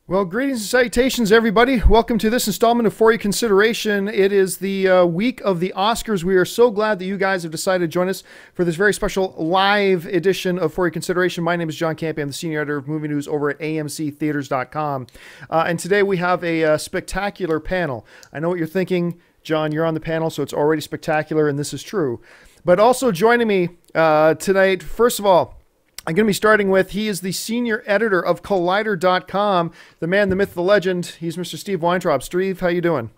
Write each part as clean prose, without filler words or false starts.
Well, greetings and salutations, everybody. Welcome to this installment of For Your Consideration. It is the week of the Oscars. We are so glad that you guys have decided to join us for this very special live edition of For Your Consideration. My name is John Campy. I'm the senior editor of movie news over at amctheaters.com. And today we have a spectacular panel. I know what you're thinking, John. You're on the panel, so it's already spectacular, and this is true. But also joining me tonight, first of all, I'm going to be starting with, he is the senior editor of Collider.com, the man, the myth, the legend. He's Mr. Steve Weintraub. Steve, how you doing?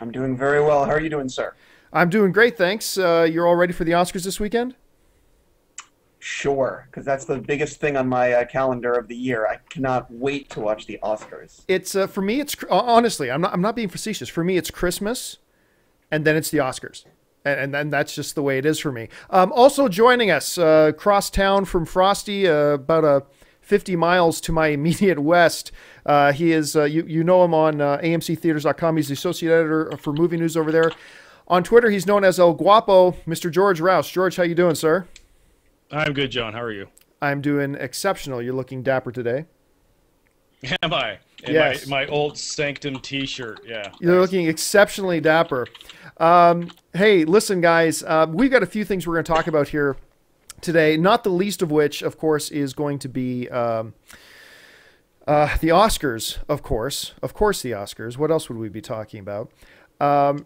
I'm doing very well. How are you doing, sir? I'm doing great, thanks. You're all ready for the Oscars this weekend? Sure, because that's the biggest thing on my calendar of the year. I cannot wait to watch the Oscars. It's for me, it's honestly, I'm not being facetious. For me, it's Christmas, and then it's the Oscars. And then that's just the way it is for me. Also joining us, cross town from Frosty, about 50 miles to my immediate west. He is, you know him on amctheaters.com. He's the associate editor for movie news over there. On Twitter, he's known as El Guapo, Mr. George Rouse. George, how you doing, sir? I'm good, John. How are you? I'm doing exceptional. You're looking dapper today. Am I? In yes. my old Sanctum t-shirt, yeah. You're looking exceptionally dapper. Hey, listen, guys, we've got a few things we're going to talk about here today, not the least of which, of course, is going to be the Oscars, of course. Of course, the Oscars. What else would we be talking about? But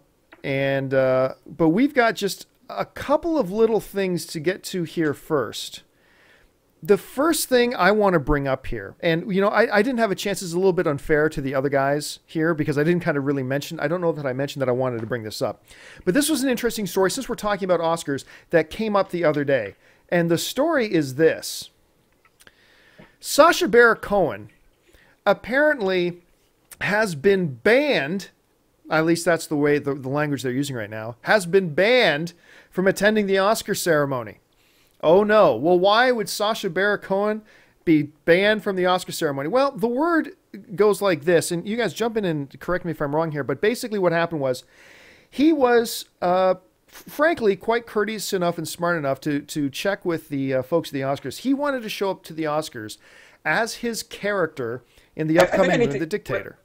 we've got just a couple of little things to get to here first. The first thing I want to bring up here, and, you know, I didn't have a chance. It's a little bit unfair to the other guys here because I didn't kind of really mention, I don't know that I mentioned that I wanted to bring this up. But this was an interesting story, since we're talking about Oscars, that came up the other day. And the story is this. Sasha Baron Cohen apparently has been banned, at least that's the way, the language they're using right now, has been banned from attending the Oscar ceremony. Oh, no. Well, why would Sasha Baron Cohen be banned from the Oscar ceremony? Well, the word goes like this, and you guys jump in and correct me if I'm wrong here, but basically what happened was he was, frankly, quite courteous enough and smart enough to check with the folks at the Oscars. He wanted to show up to the Oscars as his character in the upcoming movie, The Dictator.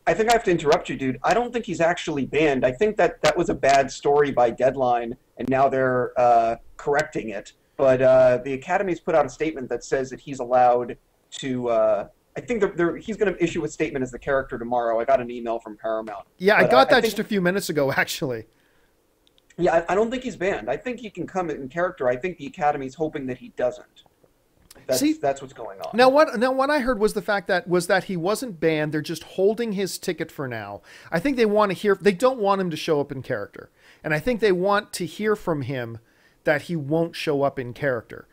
I think I have to interrupt you, dude. I don't think he's actually banned. I think that was a bad story by Deadline, and now they're correcting it. But the Academy's put out a statement that says that he's allowed to. I think he's going to issue a statement as the character tomorrow. I got an email from Paramount. Yeah, I got that just a few minutes ago, actually. Yeah, I don't think he's banned. I think he can come in character. I think the Academy's hoping that he doesn't. That's what's going on. Now what I heard was the fact that he wasn't banned. They're just holding his ticket for now. I think they want to hear. They don't want him to show up in character, and I think they want to hear from him that he won't show up in character.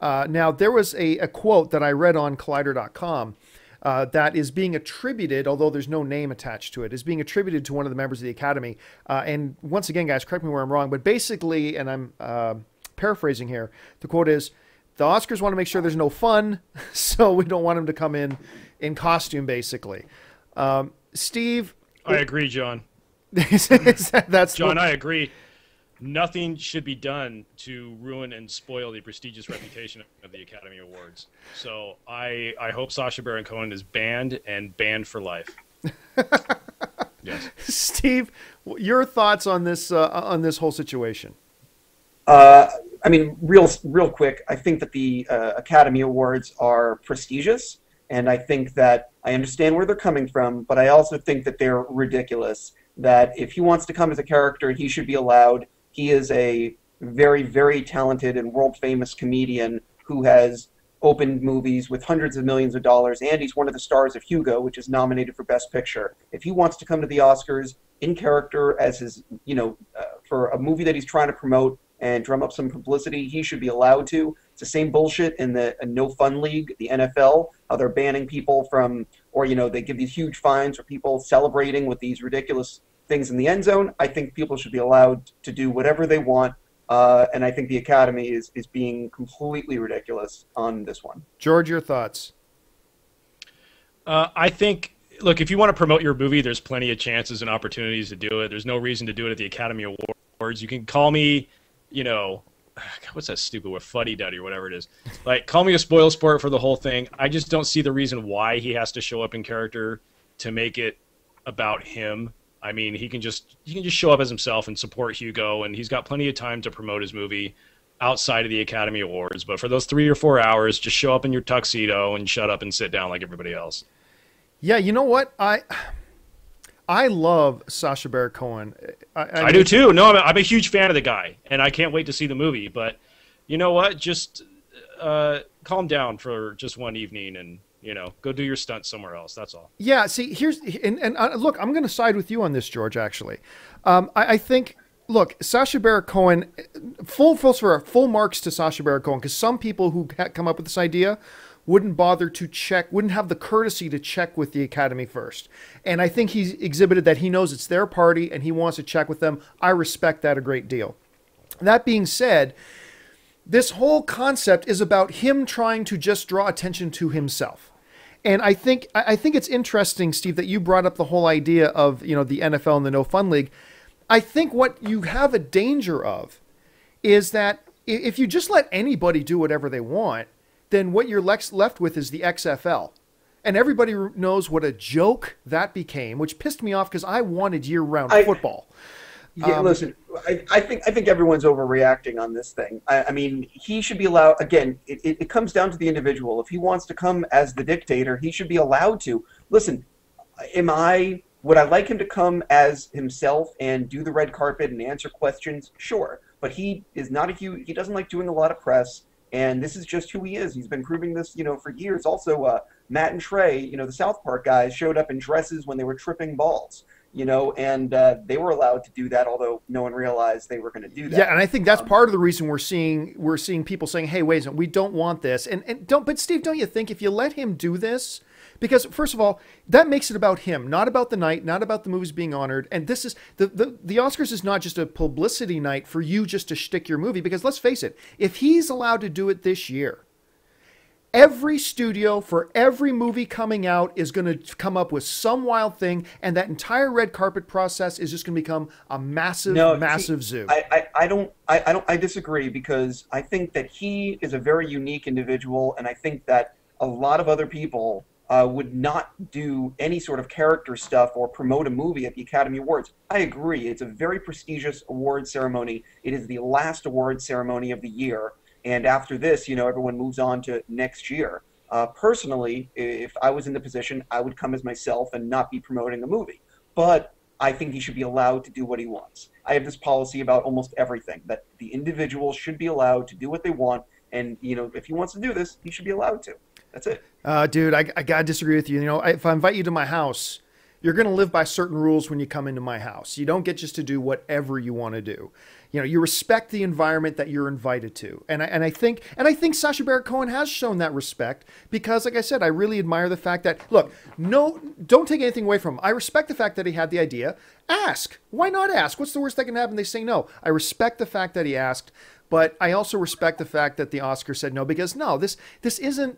Now, there was a quote that I read on Collider.com that is being attributed, although there's no name attached to it, is being attributed to one of the members of the Academy. And once again, guys, correct me where I'm wrong, but basically, and I'm paraphrasing here, the quote is, the Oscars want to make sure there's no fun, so we don't want him to come in costume, basically. Steve? I agree, John. That's John, I agree. Nothing should be done to ruin and spoil the prestigious reputation of the Academy Awards. So I hope Sasha Baron Cohen is banned and banned for life. Yes. Steve, your thoughts on this whole situation? I mean, real quick, I think that the Academy Awards are prestigious, and I think that I understand where they're coming from, but I also think that they're ridiculous. That if he wants to come as a character, he should be allowed. He is a very, very talented and world-famous comedian who has opened movies with hundreds of millions of dollars, and he's one of the stars of Hugo, which is nominated for Best Picture. If he wants to come to the Oscars in character as his, for a movie that he's trying to promote and drum up some publicity, he should be allowed to. It's the same bullshit in the No Fun League, the NFL, how they're banning people from, or, they give these huge fines for people celebrating with these ridiculous things in the end zone. I think people should be allowed to do whatever they want, and I think the Academy is being completely ridiculous on this one. George, your thoughts? I think, look, if you want to promote your movie, there's plenty of chances and opportunities to do it. There's no reason to do it at the Academy Awards. You can call me, what's that stupid word, fuddy-duddy or whatever it is. Like, call me a spoil sport for the whole thing. I just don't see the reason why he has to show up in character to make it about him. I mean, he can just show up as himself and support Hugo, and he's got plenty of time to promote his movie outside of the Academy Awards. But for those 3 or 4 hours, just show up in your tuxedo and shut up and sit down like everybody else. Yeah, you know what? I love Sasha Baron Cohen. I do too. No, I'm a huge fan of the guy, and I can't wait to see the movie. But you know what? Just calm down for just one evening, and go do your stunts somewhere else. That's all. Yeah. See, look, I'm going to side with you on this, George. Actually, I think. Look, Sasha Baron Cohen, full marks to Sasha Baron Cohen, because some people who come up with this idea wouldn't bother to check, wouldn't have the courtesy to check with the Academy first. And I think he's exhibited that he knows it's their party and he wants to check with them. I respect that a great deal. That being said, this whole concept is about him trying to just draw attention to himself. And I think it's interesting, Steve, that you brought up the whole idea of, the NFL and the No Fun League. I think what you have a danger of is that if you just let anybody do whatever they want, then what you're left with is the XFL. And everybody knows what a joke that became, which pissed me off because I wanted year-round football. Yeah, listen, I think everyone's overreacting on this thing. I mean, he should be allowed, again, it comes down to the individual. If he wants to come as the dictator, he should be allowed to. Listen, would I like him to come as himself and do the red carpet and answer questions? Sure. But he is not he doesn't like doing a lot of press, and this is just who he is. He's been proving this, for years. Also, Matt and Trey, the South Park guys, showed up in dresses when they were tripping balls, and they were allowed to do that, although no one realized they were going to do that. Yeah, and I think that's part of the reason we're seeing people saying, "Hey, wait a minute, we don't want this." But Steve, don't you think if you let him do this? Because first of all, that makes it about him, not about the night, not about the movies being honored. And this is the Oscars is not just a publicity night for you just to shtick your movie. Because let's face it, if he's allowed to do it this year, every studio for every movie coming out is going to come up with some wild thing, and that entire red carpet process is just going to become a massive zoo. I disagree, because I think that he is a very unique individual, and I think that a lot of other people would not do any sort of character stuff or promote a movie at the Academy Awards. I agree. It's a very prestigious award ceremony. It is the last award ceremony of the year. And after this, everyone moves on to next year. Personally, if I was in the position, I would come as myself and not be promoting a movie. But I think he should be allowed to do what he wants. I have this policy about almost everything, that the individual should be allowed to do what they want. And, if he wants to do this, he should be allowed to. That's it. Dude, I got to disagree with you. If I invite you to my house, you're going to live by certain rules when you come into my house. You don't get just to do whatever you want to do. You respect the environment that you're invited to. And I think Sasha Baron Cohen has shown that respect, because, like I said, I really admire the fact that, look, don't take anything away from him. I respect the fact that he had the idea. Ask. Why not ask? What's the worst that can happen? They say no. I respect the fact that he asked, but I also respect the fact that the Oscars said no, because this isn't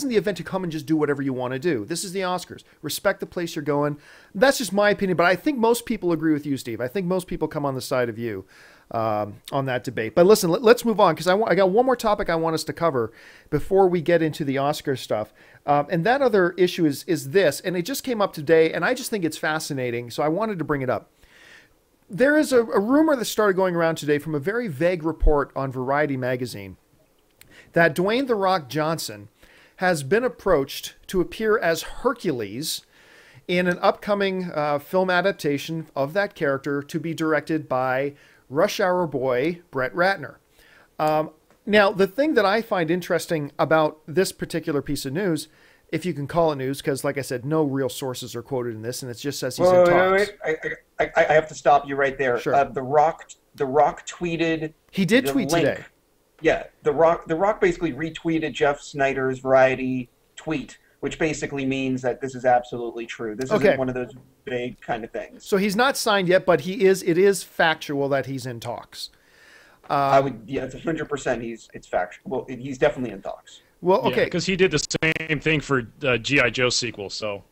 the event to come and just do whatever you want to do. This is the Oscars. Respect the place you're going. That's just my opinion, but I think most people agree with you, Steve. I think most people come on the side of you on that debate. But listen, let's move on, because I got one more topic I want us to cover before we get into the Oscar stuff. And that other issue is this, and it just came up today, and I just think it's fascinating, so I wanted to bring it up. There is a rumor that started going around today from a very vague report on Variety magazine that Dwayne "The Rock" Johnson has been approached to appear as Hercules in an upcoming film adaptation of that character, to be directed by Rush Hour boy Brett Ratner. Now, the thing that I find interesting about this particular piece of news, if you can call it news, because, like I said, no real sources are quoted in this, and it just says he's in talks. Wait. I have to stop you right there. Sure. The Rock tweeted. He did tweet link today. Yeah, The Rock basically retweeted Jeff Snyder's Variety tweet, which basically means that this is absolutely true. This isn't one of those vague kind of things. So he's not signed yet, but it is factual that he's in talks. It's 100%. It's factual. Well, he's definitely in talks. Well, okay, because he did the same thing for G.I. Joe sequel. So,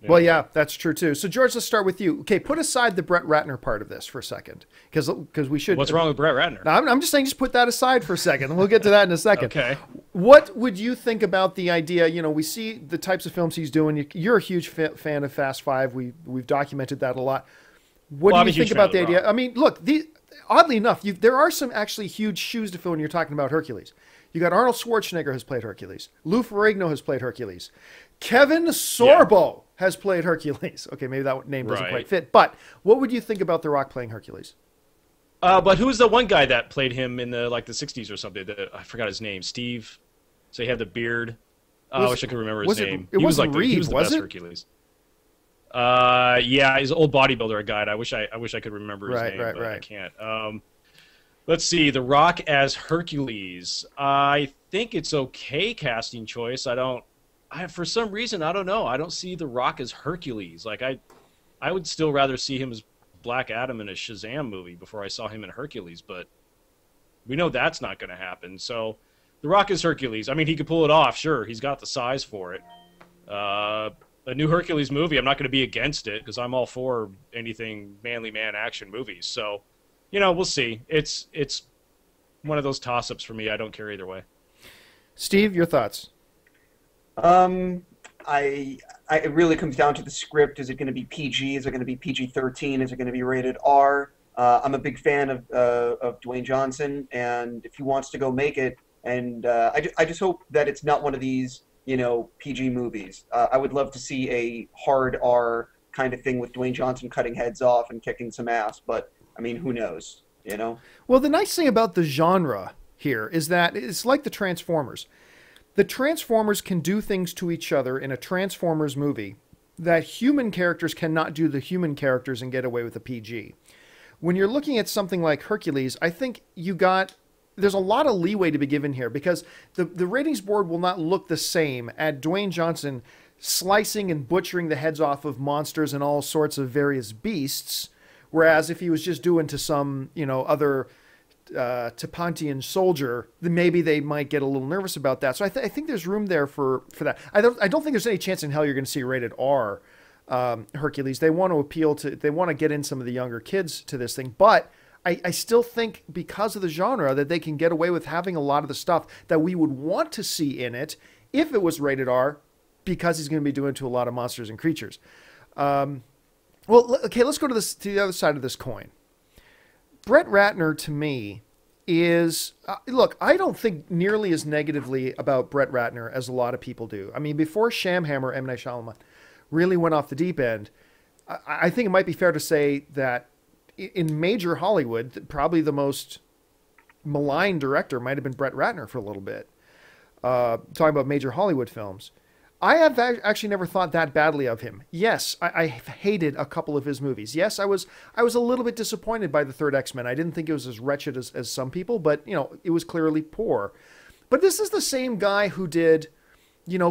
Well, yeah, that's true too. So, George, let's start with you. Okay, put aside the Brett Ratner part of this for a second, because we should. What's wrong with Brett Ratner? No, I'm just saying, just put that aside for a second, and we'll get to that in a second. Okay. What would you think about the idea? You know, we see the types of films he's doing. You're a huge fan of Fast Five. We've documented that a lot. What do you think about the idea? I mean, look, oddly enough, there are some actually huge shoes to fill when you're talking about Hercules. You got Arnold Schwarzenegger has played Hercules. Lou Ferrigno has played Hercules. Kevin Sorbo has played Hercules. Okay, maybe that name doesn't quite fit. But what would you think about The Rock playing Hercules? But who's the one guy that played him in the 60s or something? I forgot his name. Steve. So he had the beard. I wish I could remember his name. It wasn't Reed, he was the best Hercules. Yeah, he's an old bodybuilder guy. I wish I could remember his name, but I can't. Let's see. The Rock as Hercules. I think it's okay casting choice. For some reason, I don't know. I don't see The Rock as Hercules. Like I would still rather see him as Black Adam in a Shazam movie before I saw him in Hercules, but we know that's not going to happen. So The Rock is Hercules. I mean, he could pull it off, sure. He's got the size for it. A new Hercules movie, I'm not going to be against it because I'm all for anything manly man action movies. So, we'll see. It's one of those toss-ups for me. I don't care either way. Steve, your thoughts? It really comes down to the script. Is it going to be PG? Is it going to be PG-13? Is it going to be rated R? I'm a big fan of Dwayne Johnson, and if he wants to go make it, and I just hope that it's not one of these, PG movies. I would love to see a hard R kind of thing with Dwayne Johnson cutting heads off and kicking some ass, but, I mean, who knows, Well, the nice thing about the genre here is that it's like the Transformers. The Transformers can do things to each other in a Transformers movie that human characters cannot do to human characters and get away with a PG. When you're looking at something like Hercules, I think there's a lot of leeway to be given here because the ratings board will not look the same at Dwayne Johnson slicing and butchering the heads off of monsters and all sorts of various beasts, whereas if he was just doing to some, other Tepontian soldier, then maybe they might get a little nervous about that. So I think there's room there for that. I don't think there's any chance in hell you're going to see rated R Hercules. They want to get in some of the younger kids to this thing, but I still think because of the genre that they can get away with having a lot of the stuff that we would want to see in it if it was rated R, because he's going to be doing it to a lot of monsters and creatures. Well, okay, let's go to the other side of this coin. Brett Ratner, to me, is... look, I don't think nearly as negatively about Brett Ratner as a lot of people do. I mean, before Shamhammer, M. Night Shyamalan really went off the deep end, I think it might be fair to say that in major Hollywood, probably the most maligned director might have been Brett Ratner for a little bit. Talking about major Hollywood films. I have actually never thought that badly of him. Yes, I hated a couple of his movies. Yes, I was a little bit disappointed by the third X-Men. I didn't think it was as wretched as some people, but it was clearly poor. But this is the same guy who did,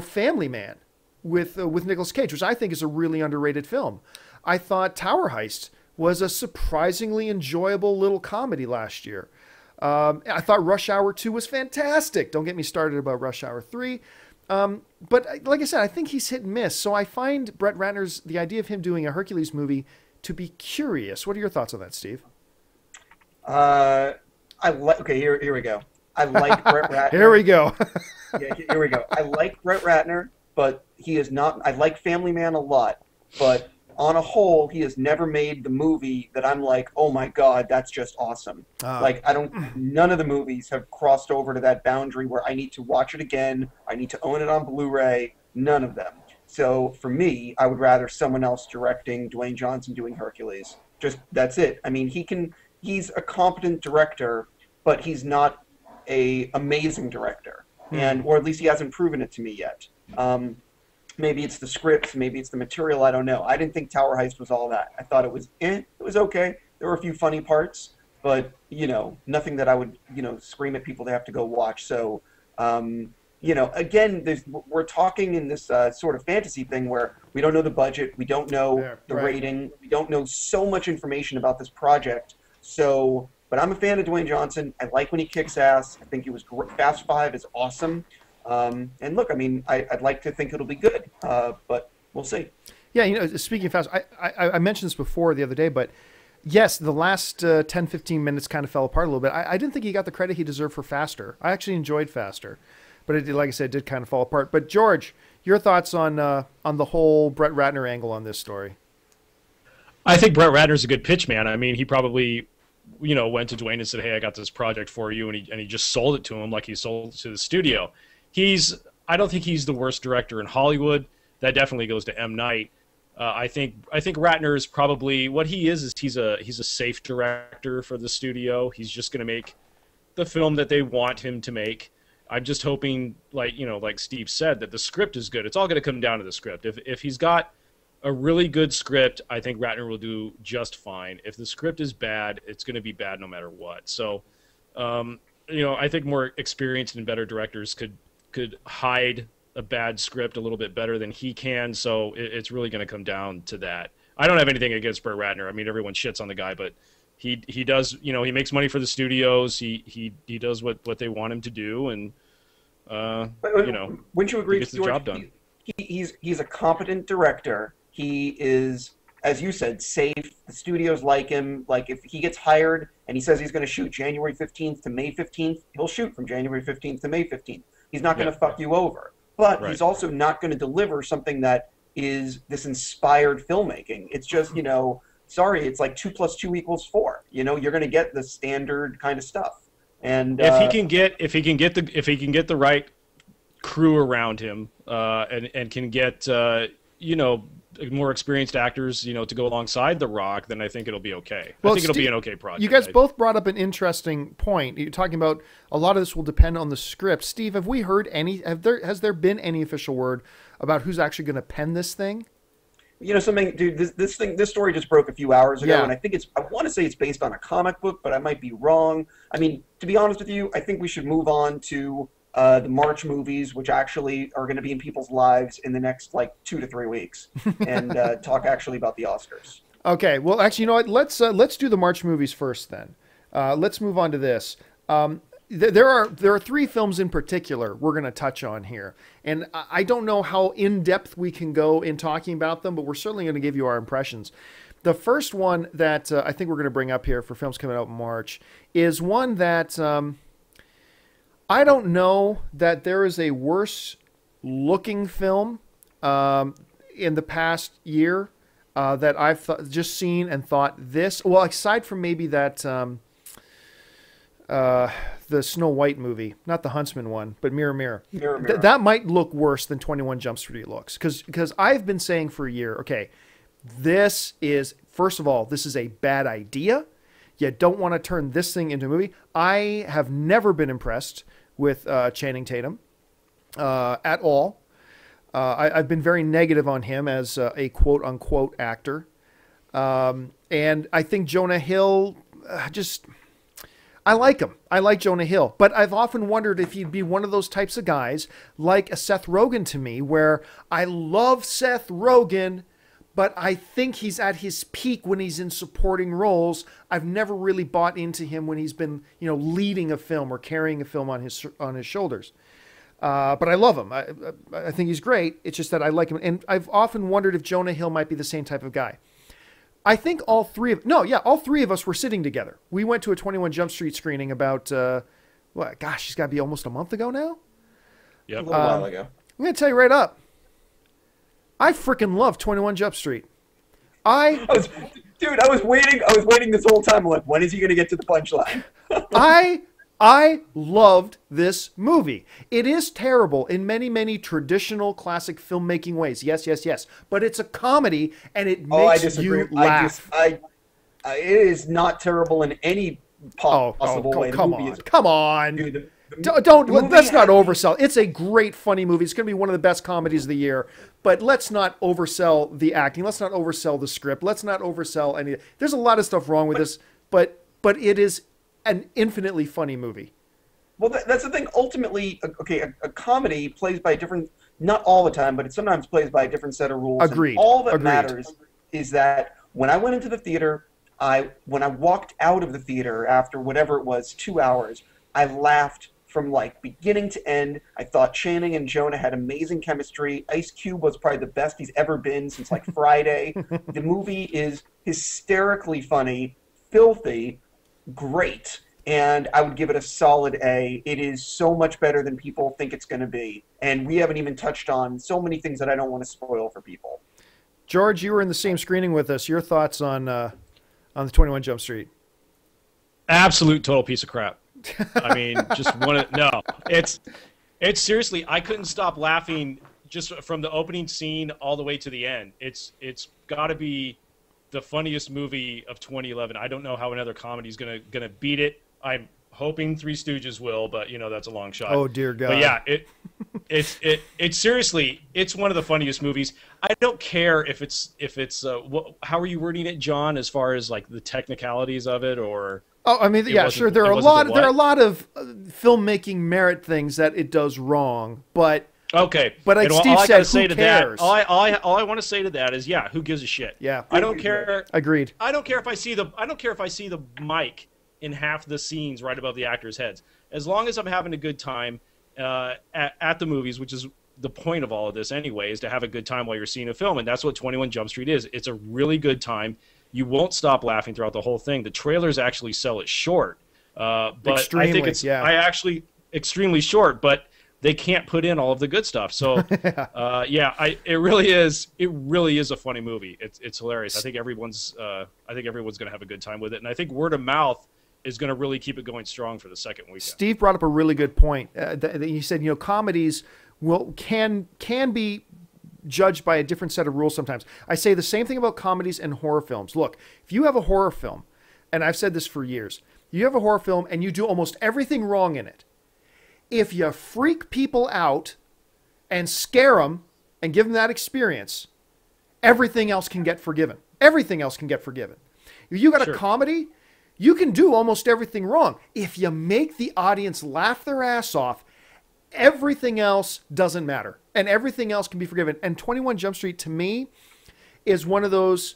Family Man with Nicolas Cage, which I think is a really underrated film. I thought Tower Heist was a surprisingly enjoyable little comedy last year. I thought Rush Hour 2 was fantastic. Don't get me started about Rush Hour 3. But like I said, I think he's hit and miss. So I find Brett Ratner's, the idea of him doing a Hercules movie, to be curious. What are your thoughts on that, Steve? Okay, here we go. I like Brett Ratner. Here we go. Yeah, here we go. I like Brett Ratner, but he is not... I like Family Man a lot, but on a whole, he has never made the movie that I'm like, oh my God, that's just awesome. None of the movies have crossed over to that boundary where I need to watch it again, I need to own it on Blu-ray, none of them. So for me, I would rather someone else directing, Dwayne Johnson doing Hercules. Just, that's it. I mean, he's a competent director, but he's not a amazing director. Or at least he hasn't proven it to me yet. Maybe it's the scripts, maybe it's the material, I don't know. I didn't think Tower Heist was all that. I thought it was it was okay. There were a few funny parts, but, nothing that I would, scream at people to have to go watch. So, again, we're talking in this sort of fantasy thing where we don't know the budget, we don't know the rating, we don't know so much information about this project. So, but I'm a fan of Dwayne Johnson. I like when he kicks ass. I think it was great. Fast Five is awesome. And look, I mean, I'd like to think it'll be good, but we'll see. Yeah, speaking of fast, I mentioned this before the other day, but yes, the last 10, 15 minutes kind of fell apart a little bit. I didn't think he got the credit he deserved for Faster. I actually enjoyed Faster, but like I said, it did kind of fall apart. But George, your thoughts on the whole Brett Ratner angle on this story? I think Brett Ratner's a good pitch man. I mean, he probably, went to Dwayne and said, "Hey, I got this project for you," and he just sold it to him like he sold it to the studio. I don't think he's the worst director in Hollywood. That definitely goes to M. Night. I think Ratner is probably what he is he's a safe director for the studio. He's just going to make the film that they want him to make. I'm just hoping, like Steve said, that the script is good. It's all going to come down to the script. If he's got a really good script, I think Ratner will do just fine. If the script is bad, it's going to be bad no matter what. So, I think more experienced and better directors could hide a bad script a little bit better than he can. So it's really going to come down to that. I don't have anything against Brett Ratner. I mean, everyone shits on the guy, but he does, he makes money for the studios. He does what they want him to do, and wouldn't you agree, he gets the George, job done. He's a competent director. He is, as you said, safe. The studios like him. Like, if he gets hired and he says he's going to shoot January 15th to May 15th, he'll shoot from January 15th to May 15th. He's not going to fuck you over. But he's also not going to deliver something that is this inspired filmmaking. It's just, sorry, it's like 2 + 2 = 4. You're going to get the standard kind of stuff. And if he can get the right crew around him, and can get more experienced actors, to go alongside The Rock, then I think it'll be okay. Well, I think it'll be an okay project. You guys both brought up an interesting point. You're talking about a lot of this will depend on the script. Steve, have we heard has there been any official word about who's actually going to pen this thing? Something, dude, this story just broke a few hours ago, Yeah. and I want to say it's based on a comic book, but I might be wrong. I mean, to be honest with you, I think we should move on to the March movies, which actually are going to be in people's lives in the next 2 to 3 weeks, and talk actually about the Oscars. Okay, well, actually, you know what? Let's do the March movies first. Then let's move on to this. There are 3 films in particular we're going to touch on here, and I don't know how in depth we can go in talking about them, but we're certainly going to give you our impressions. The first one that I think we're going to bring up here for films coming out in March is one that. I don't know that there is a worse looking film in the past year that I've just seen and thought this. Well, aside from maybe that the Snow White movie, not the Huntsman one, but Mirror Mirror. Mirror, Mirror. That might look worse than 21 Jump Street looks, because I've been saying for a year, okay, this is, first of all, this is a bad idea. You don't want to turn this thing into a movie. I have never been impressed with Channing Tatum at all. I've been very negative on him as a quote-unquote actor. And I think Jonah Hill, I like him. I like Jonah Hill. But I've often wondered if he'd be one of those types of guys like a Seth Rogen to me, where I love Seth Rogen, but I think he's at his peak when he's in supporting roles. I've never really bought into him when he's been, leading a film or carrying a film on his shoulders. But I love him. I think he's great. It's just that I like him. And I've often wondered if Jonah Hill might be the same type of guy. I think all three of us were sitting together. We went to a 21 Jump Street screening about, it's got to be almost a month ago now? Yep. A little while ago. I'm going to tell you right up. I freaking love 21 Jump Street. I was waiting this whole time. I'm like, when is he going to get to the punchline? I loved this movie. It is terrible in many, many traditional classic filmmaking ways. Yes. But it's a comedy, and it makes you laugh. It is not terrible in any possible way. Come on. Dude, let's not oversell. It's a great, funny movie. It's going to be one of the best comedies of the year. But let's not oversell the acting. Let's not oversell the script. Let's not oversell any. There's a lot of stuff wrong with this, but it is an infinitely funny movie. Well, that's the thing. Ultimately, a comedy plays by a different, not all the time, but it sometimes plays by a different set of rules. Agreed. And all that matters is that when I went into the theater, when I walked out of the theater after whatever it was, 2 hours, I laughed from like beginning to end. I thought Channing and Jonah had amazing chemistry. Ice Cube was probably the best he's ever been since like Friday. The movie is hysterically funny, filthy, great, and I would give it a solid A. It is so much better than people think it's going to be, and we haven't even touched on so many things that I don't want to spoil for people. George, you were in the same screening with us. Your thoughts on the 21 Jump Street? Absolute total piece of crap. I mean, just no. It's seriously, I couldn't stop laughing just from the opening scene all the way to the end. It's got to be the funniest movie of 2011. I don't know how another comedy is gonna beat it. I'm hoping Three Stooges will, but that's a long shot. Oh dear God! But yeah, it's seriously, it's one of the funniest movies. I don't care if it's how are you wording it, John? As far as like the technicalities of it, or oh, I mean, yeah, sure. There are a lot of filmmaking merit things that it does wrong, but. Okay, but like Steve said, who cares? All I want to say to that is, who gives a shit? Yeah, I don't care. Agreed. I don't care if I see the mic in half the scenes right above the actors' heads. As long as I'm having a good time at the movies, which is the point of all of this anyway, is to have a good time while you're seeing a film, and that's what 21 Jump Street is. It's a really good time. You won't stop laughing throughout the whole thing. The trailers actually sell it short, but extremely, I think it's extremely short, but they can't put in all of the good stuff. So, it really is a funny movie. It's hilarious. I think everyone's going to have a good time with it, and I think word of mouth is going to really keep it going strong for the second weekend. Steve brought up a really good point. He said, comedies can be judged by a different set of rules sometimes. I say the same thing about comedies and horror films. Look, if you have a horror film, and I've said this for years, you have a horror film and you do almost everything wrong in it. If you freak people out and scare them and give them that experience, everything else can get forgiven. Everything else can get forgiven. If you got a comedy, you can do almost everything wrong. If you make the audience laugh their ass off, everything else doesn't matter. And everything else can be forgiven. And 21 Jump Street, to me, is one of those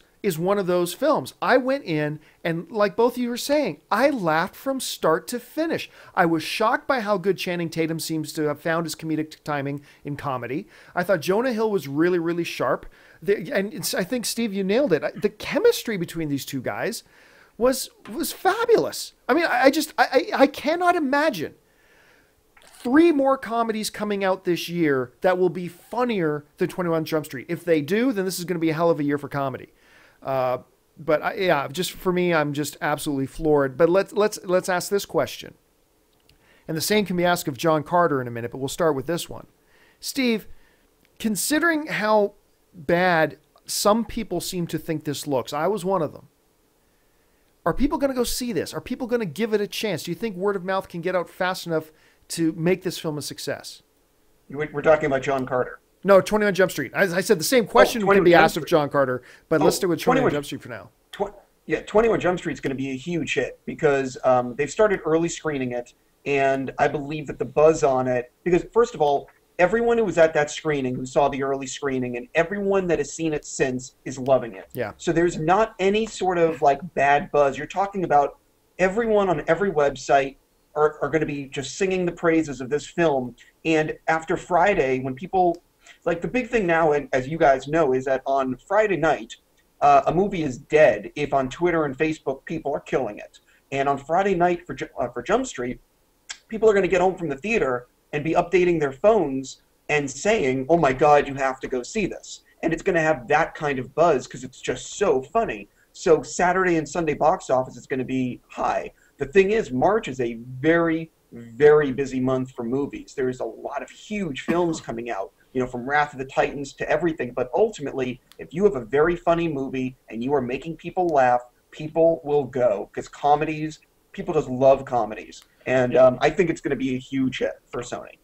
films. I went in, and like both of you were saying, I laughed from start to finish. I was shocked by how good Channing Tatum seems to have found his comedic timing in comedy. I thought Jonah Hill was really, really sharp. I think, Steve, you nailed it. The chemistry between these two guys was fabulous. I mean, I cannot imagine 3 more comedies coming out this year that will be funnier than 21 Jump Street. If they do, then this is going to be a hell of a year for comedy. But just for me, I'm just absolutely floored. But let's ask this question, and the same can be asked of John Carter in a minute. But we'll start with this one, Steve. Considering how bad some people seem to think this looks, I was one of them. Are people going to go see this? Are people going to give it a chance? Do you think word of mouth can get out fast enough to make this film a success? We're talking about John Carter. No, 21 Jump Street. As I said, the same question can be asked of John Carter, but let's stick with 21 Jump Street for now. 21 Jump Street is going to be a huge hit because they've started early screening it, and I believe that the buzz on it, because first of all, everyone who was at that screening, who saw the early screening, and everyone that has seen it since is loving it. Yeah. So there's not any sort of like bad buzz. You're talking about everyone on every website are going to be just singing the praises of this film. And after Friday, when people, like the big thing now, and as you guys know, is that on Friday night, a movie is dead if on Twitter and Facebook people are killing it. And on Friday night for Jump Street, people are going to get home from the theater and be updating their phones and saying, oh my God, you have to go see this. And it's going to have that kind of buzz because it's just so funny. So Saturday and Sunday box office is going to be high. The thing is, March is a very, very busy month for movies. There's a lot of huge films coming out, from Wrath of the Titans to everything. But ultimately, if you have a very funny movie and you are making people laugh, people will go because people just love comedies. And I think it's going to be a huge hit for Sony.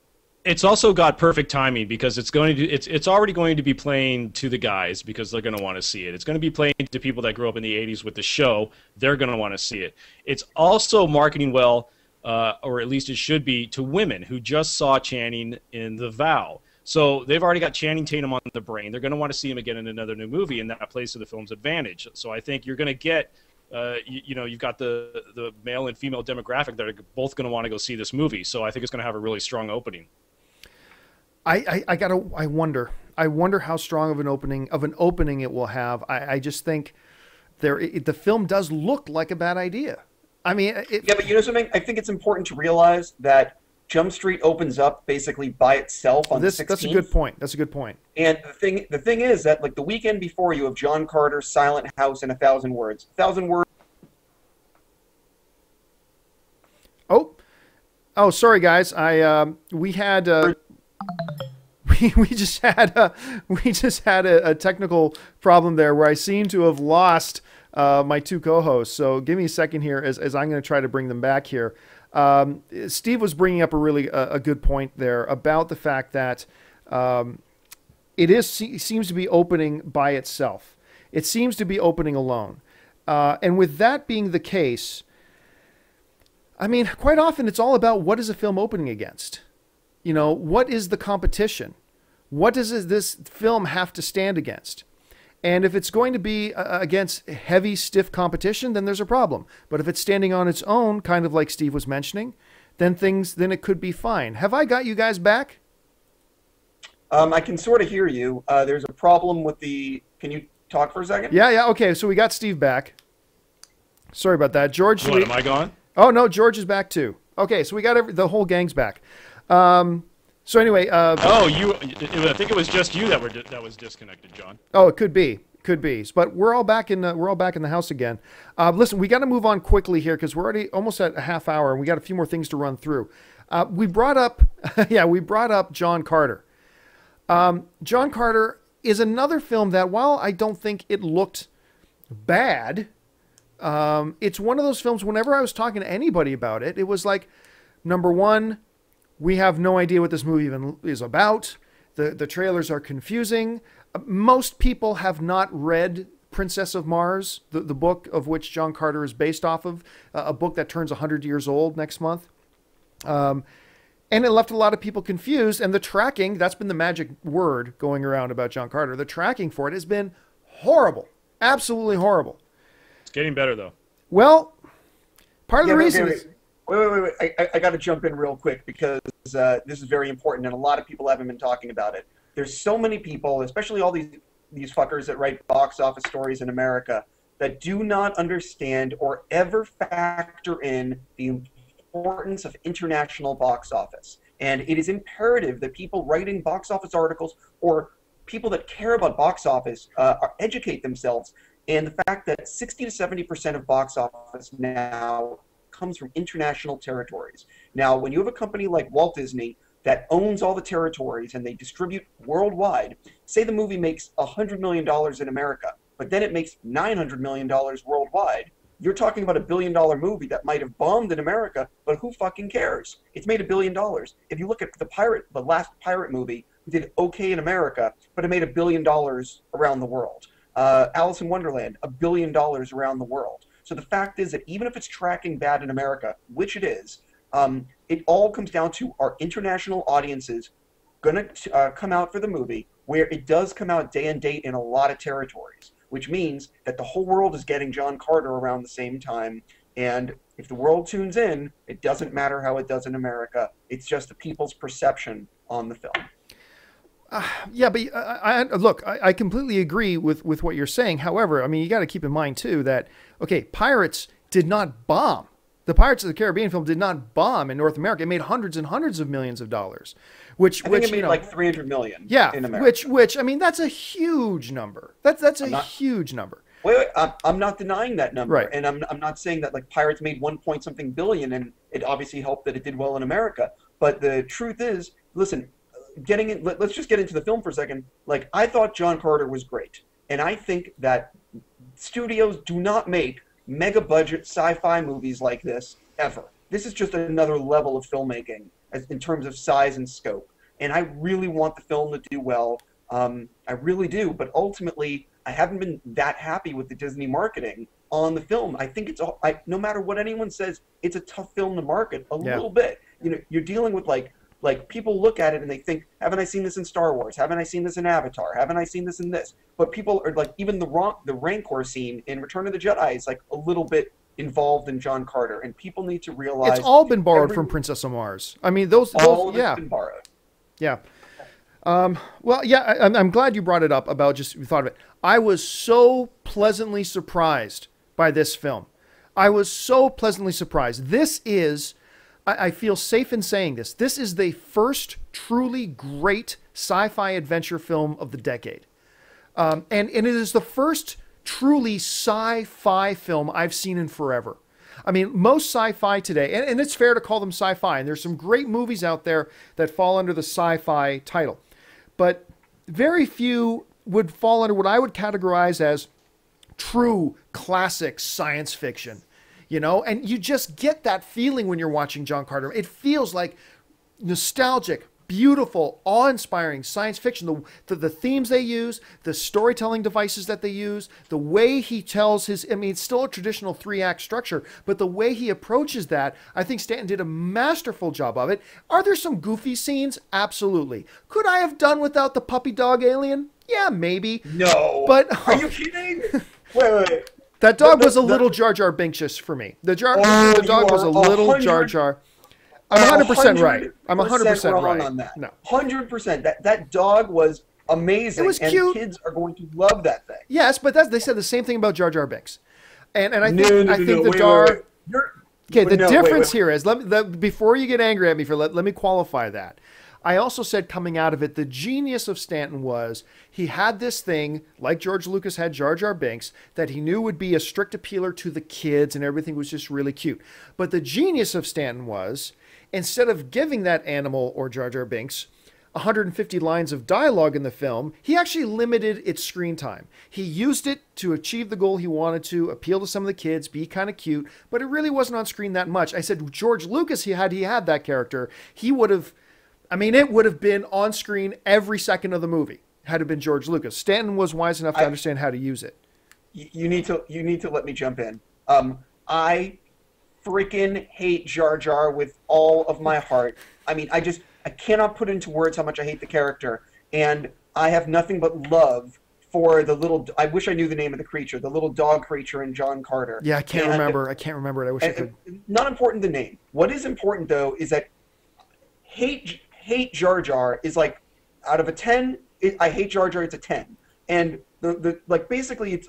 It's also got perfect timing because it's already going to be playing to the guys because they're going to want to see it. It's going to be playing to people that grew up in the 80s with the show. They're going to want to see it. It's also marketing well, or at least it should be, to women who just saw Channing in The Vow. So they've already got Channing Tatum on the brain. They're going to want to see him again in another new movie, and that plays to the film's advantage. So I think you're going to get you've got the male and female demographic that are both going to want to go see this movie. So I think it's going to have a really strong opening. I wonder how strong of an opening it will have. I just think the film does look like a bad idea. I mean, yeah, but you know something? I think it's important to realize that Jump Street opens up basically by itself on the 16th. That's a good point. That's a good point. And the thing is that like the weekend before, you have John Carter's Silent House and 1,000 Words. 1,000 Words. Oh, sorry guys. We just had a technical problem there where I seem to have lost my two co-hosts. So give me a second here as I'm going to try to bring them back here. Steve was bringing up a really a good point there about the fact that it seems to be opening by itself. It seems to be opening alone. And with that being the case, I mean, quite often it's all about what is a film opening against? You know, what is the competition? What does this film have to stand against? And if it's going to be against heavy, stiff competition, then there's a problem. But if it's standing on its own, kind of like Steve was mentioning, then it could be fine. Have I got you guys back? I can sort of hear you. There's a problem with can you talk for a second? Yeah. Okay, so we got Steve back. Sorry about that. George. What, am I gone? Oh, no, George is back too. Okay, so we got the whole gang's back. So anyway, I think it was just you that was disconnected, John. Oh, it could be, but we're all back in the house again. Listen, we got to move on quickly here because we're already almost at a half hour, and we got a few more things to run through. We brought up John Carter. John Carter is another film that, while I don't think it looked bad, it's one of those films. Whenever I was talking to anybody about it, it was like, number one, we have no idea what this movie even is about. The trailers are confusing. Most people have not read Princess of Mars, the book of which John Carter is based off of, a book that turns 100 years old next month. And it left a lot of people confused. And the tracking, that's been the magic word going around about John Carter. The tracking for it has been horrible. Absolutely horrible. It's getting better, though. Well, part of the reason is... Wait. I got to jump in real quick because this is very important, and a lot of people haven't been talking about it. There's so many people, especially all these fuckers that write box office stories in America, that do not understand or ever factor in the importance of international box office. And it is imperative that people writing box office articles or people that care about box office educate themselves. And the fact that 60 to 70% of box office now comes from international territories. Now, when you have a company like Walt Disney that owns all the territories and they distribute worldwide, say the movie makes $100 million in America, but then it makes $900 million worldwide, you're talking about $1 billion movie that might have bombed in America, but who fucking cares? It's made $1 billion. If you look at the last pirate movie, it did okay in America, but it made $1 billion around the world. Alice in Wonderland, $1 billion around the world. So the fact is that even if it's tracking bad in America, which it is, it all comes down to our international audiences going to come out for the movie, where it does come out day and date in a lot of territories, which means that the whole world is getting John Carter around the same time. And if the world tunes in, it doesn't matter how it does in America. It's just the people's perception on the film. Yeah, but I completely agree with what you're saying. However, I mean, you got to keep in mind, too, that, okay, Pirates did not bomb. The Pirates of the Caribbean film did not bomb in North America. It made hundreds and hundreds of millions of dollars. I think it made like $300 million in America. Which I mean, that's a huge number. That's a huge number. Wait, I'm not denying that number. Right. And I'm not saying that like Pirates made 1 point something billion and it obviously helped that it did well in America. But the truth is, listen, let's just get into the film for a second. Like, I thought John Carter was great. And I think that studios do not make mega budget sci-fi movies like this ever. This is just another level of filmmaking in terms of size and scope. And I really want the film to do well. I really do. But ultimately, I haven't been that happy with the Disney marketing on the film. I think no matter what anyone says, it's a tough film to market a little bit. You know, you're dealing with like Like, people look at it and they think, haven't I seen this in Star Wars? Haven't I seen this in Avatar? Haven't I seen this in this? But people are like, even the Rancor scene in Return of the Jedi is like a little bit involved in John Carter, and people need to realize It's all been borrowed from Princess of Mars. I mean, those all of it's yeah. been borrowed. Yeah. Well, yeah, I'm glad you brought it up about just you thought of it. I was so pleasantly surprised by this film. I was so pleasantly surprised. This is, I feel safe in saying this, this is the first truly great sci-fi adventure film of the decade. And it is the first truly sci-fi film I've seen in forever. I mean, most sci-fi today, and it's fair to call them sci-fi, and there's some great movies out there that fall under the sci-fi title, but very few would fall under what I would categorize as true classic science fiction, you know, and you just get that feeling when you're watching John Carter. It feels like nostalgic, beautiful, awe-inspiring science fiction. The themes they use, the storytelling devices that they use, the way he tells his, I mean, it's still a traditional 3-act structure, but the way he approaches that, I think Stanton did a masterful job of it. Are there some goofy scenes? Absolutely. Could I have done without the puppy dog alien? Yeah, maybe. No. But are you kidding? Wait. That dog was a little Jar Jar Binks for me. The dog was a little Jar Jar. I'm 100% right. I'm 100% wrong right on that. No, 100%. That dog was amazing. It was and cute. Kids are going to love that thing. yes, but they said the same thing about Jar Jar Binks, and I think No. the dog. Okay, the No, difference wait. here is before you get angry at me for let me qualify that. I also said coming out of it, the genius of Stanton was he had this thing, like George Lucas had Jar Jar Binks, that he knew would be a strict appealer to the kids and everything was just really cute. But the genius of Stanton was, instead of giving that animal or Jar Jar Binks 150 lines of dialogue in the film, he actually limited its screen time. He used it to achieve the goal he wanted to, appeal to some of the kids, be kind of cute, but it really wasn't on screen that much. I said George Lucas, he had that character, he would have, I mean, it would have been on screen every second of the movie had it been George Lucas. Stanton was wise enough to understand how to use it. You need to let me jump in. I freaking hate Jar Jar with all of my heart. I mean, I cannot put into words how much I hate the character, and I have nothing but love for the little. I wish I knew the name of the creature, the little dog creature in John Carter. Yeah, I can't remember it. I wish I could. Not important the name. What is important though is that hate Jar Jar is like out of a 10. I hate Jar Jar. It's a 10, and the like basically it's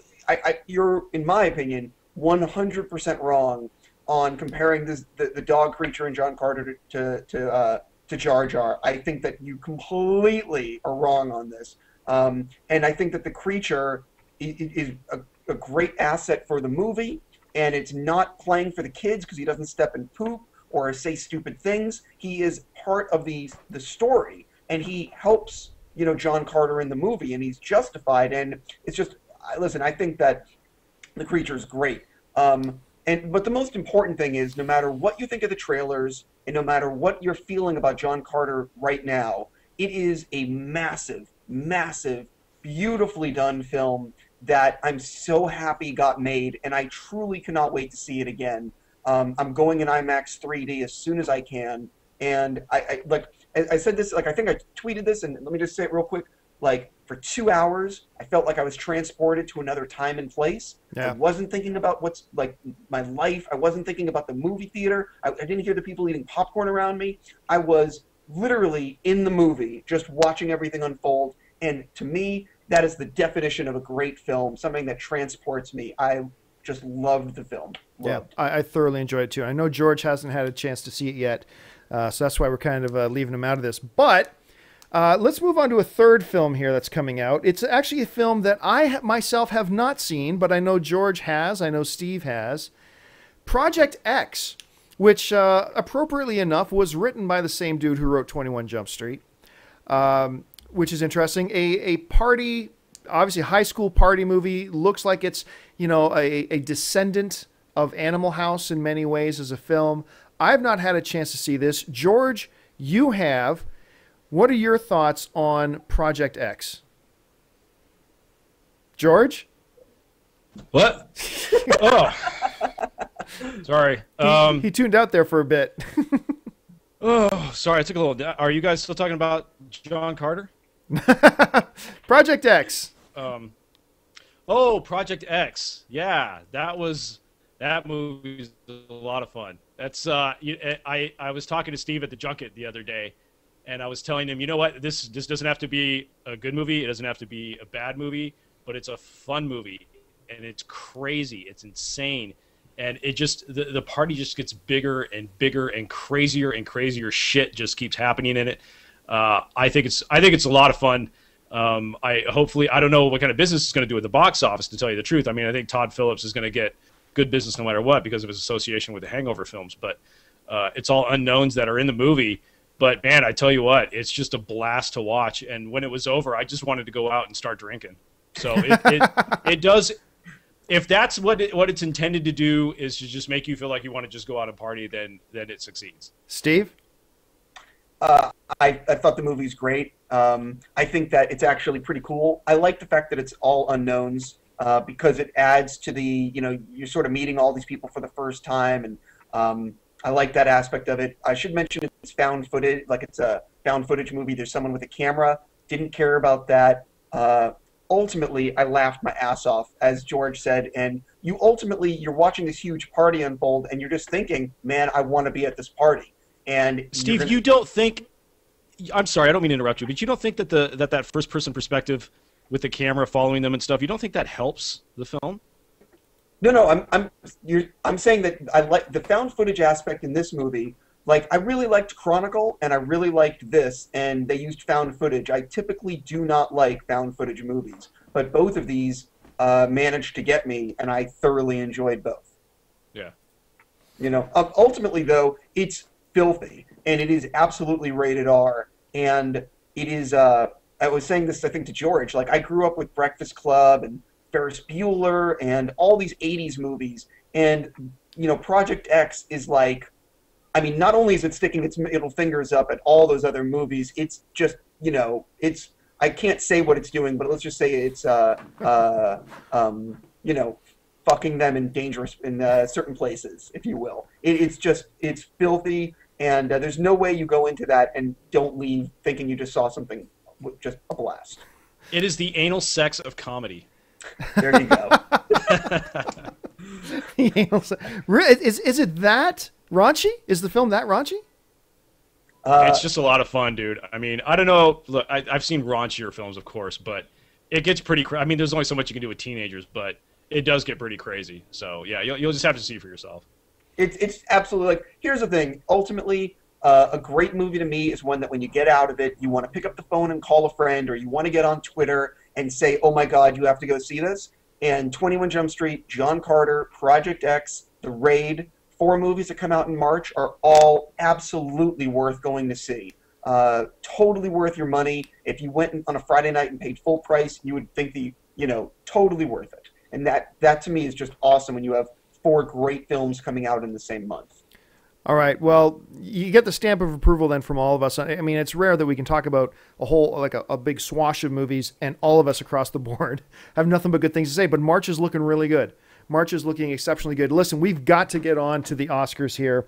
you're in my opinion 100% wrong on comparing the dog creature in John Carter to Jar Jar. I think that you completely are wrong on this. And I think that the creature is a great asset for the movie, and it's not playing for the kids because he doesn't step and poop or say stupid things. He is part of the story, and he helps, you know, John Carter in the movie, and he's justified. And it's just, listen, I think that the creature is great. But the most important thing is, no matter what you think of the trailers, and no matter what you're feeling about John Carter right now, it is a massive, massive, beautifully done film that I'm so happy got made, and I truly cannot wait to see it again. I'm going in IMAX 3D as soon as I can, and I said this, like I think I tweeted this, and let me just say it real quick. Like, for 2 hours, I felt like I was transported to another time and place. Yeah. I wasn't thinking about what's, like, my life. I wasn't thinking about the movie theater. I didn't hear the people eating popcorn around me. I was literally in the movie, just watching everything unfold. And to me, that is the definition of a great film, something that transports me. I just loved the film. Loved. Yeah, I thoroughly enjoyed it, too. I know George hasn't had a chance to see it yet, so that's why we're kind of leaving him out of this. But let's move on to a third film here that's coming out. It's actually a film that I myself have not seen, but I know George has. I know Steve has. Project X, which appropriately enough was written by the same dude who wrote 21 Jump Street, which is interesting. A party, obviously high school party movie. Looks like it's, you know, a descendant of Animal House in many ways as a film. I've not had a chance to see this. George, you have. What are your thoughts on Project X? George? What? Oh, sorry. He tuned out there for a bit. Oh, sorry, I took a little. Are you guys still talking about John Carter? Project X. Oh, Project X. Yeah, that movie's a lot of fun. That's I was talking to Steve at the junket the other day, and I was telling him, you know what, this doesn't have to be a good movie, it doesn't have to be a bad movie, but it's a fun movie, and it's crazy, it's insane, and it just the party just gets bigger and bigger and crazier shit just keeps happening in it. I think it's a lot of fun. I don't know what kind of business it's going to do at the box office, to tell you the truth. I mean, I think Todd Phillips is going to get good business no matter what because of his association with the Hangover films, but it's all unknowns that are in the movie. But man, I tell you what, it's just a blast to watch. And when it was over, I just wanted to go out and start drinking. So it does. If that's what it's intended to do, is to just make you feel like you want to just go out and party, then it succeeds. Steve? I thought the movie's great. I think that it's actually pretty cool. I like the fact that it's all unknowns because it adds to the, you're sort of meeting all these people for the first time. And I like that aspect of it. I should mention it's found footage, like it's a found footage movie. There's someone with a camera. Didn't care about that. Ultimately, I laughed my ass off, as George said. And you're watching this huge party unfold, and you're just thinking, man, I want to be at this party. And Steve, you don't think? I'm sorry, I don't mean to interrupt you, but you don't think that that first person perspective with the camera following them and stuff, you don't think that helps the film? No, I'm saying that I like the found footage aspect in this movie. Like, I really liked Chronicle, and I really liked this, and they used found footage. I typically do not like found footage movies, but both of these managed to get me, and I thoroughly enjoyed both. Yeah. Ultimately, though, it's filthy, and it is absolutely rated R, and it is, I was saying this, I think, to George, like, I grew up with Breakfast Club and Ferris Bueller and all these 80s movies, and, Project X is like, I mean, not only is it sticking its middle fingers up at all those other movies, it's just, it's, I can't say what it's doing, but let's just say it's, fucking them in certain places, if you will. It's filthy, and there's no way you go into that and don't leave thinking you just saw something with just a blast. It is the anal sex of comedy. There you go. Is it that raunchy? Is the film that raunchy? It's just a lot of fun, dude. I mean, I don't know. Look, I've seen raunchier films, of course, but it gets pretty I mean, there's only so much you can do with teenagers, but it does get pretty crazy. So, yeah, you'll just have to see for yourself. It's absolutely, like, here's the thing. Ultimately, a great movie to me is one that when you get out of it, you want to pick up the phone and call a friend, or you want to get on Twitter and say, oh my God, you have to go see this. And 21 Jump Street, John Carter, Project X, The Raid, 4 movies that come out in March are all absolutely worth going to see. Totally worth your money. If you went on a Friday night and paid full price, you would think totally worth it. And that to me is just awesome when you have 4 great films coming out in the same month. All right. Well, you get the stamp of approval then from all of us. I mean, it's rare that we can talk about a whole, like a big swash of movies, and all of us across the board have nothing but good things to say. But March is looking really good. March is looking exceptionally good. Listen, we've got to get on to the Oscars here.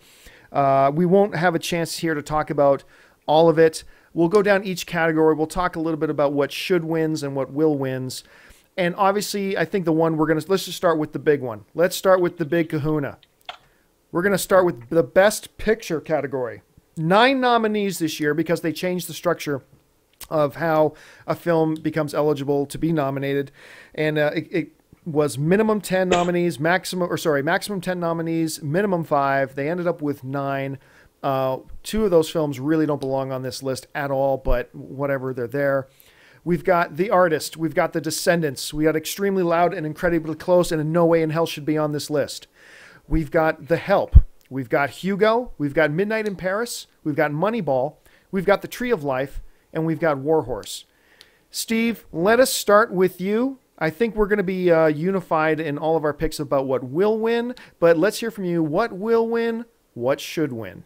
We won't have a chance here to talk about all of it. We'll go down each category. We'll talk a little bit about what should wins and what will wins. And obviously, I think the one let's just start with the big one. Let's start with the big kahuna. We're going to start with the Best Picture category. 9 nominees this year because they changed the structure of how a film becomes eligible to be nominated. And it was minimum 10 nominees, maximum 10 nominees, minimum 5. They ended up with 9. 2 of those films really don't belong on this list at all, but whatever, they're there. We've got The Artist. We've got The Descendants. We got Extremely Loud and Incredibly Close, and in no way in hell should be on this list. We've got The Help. We've got Hugo. We've got Midnight in Paris. We've got Moneyball. We've got The Tree of Life. And we've got Warhorse. Steve, let us start with you. I think we're going to be unified in all of our picks about what will win, but let's hear from you. What will win? What should win?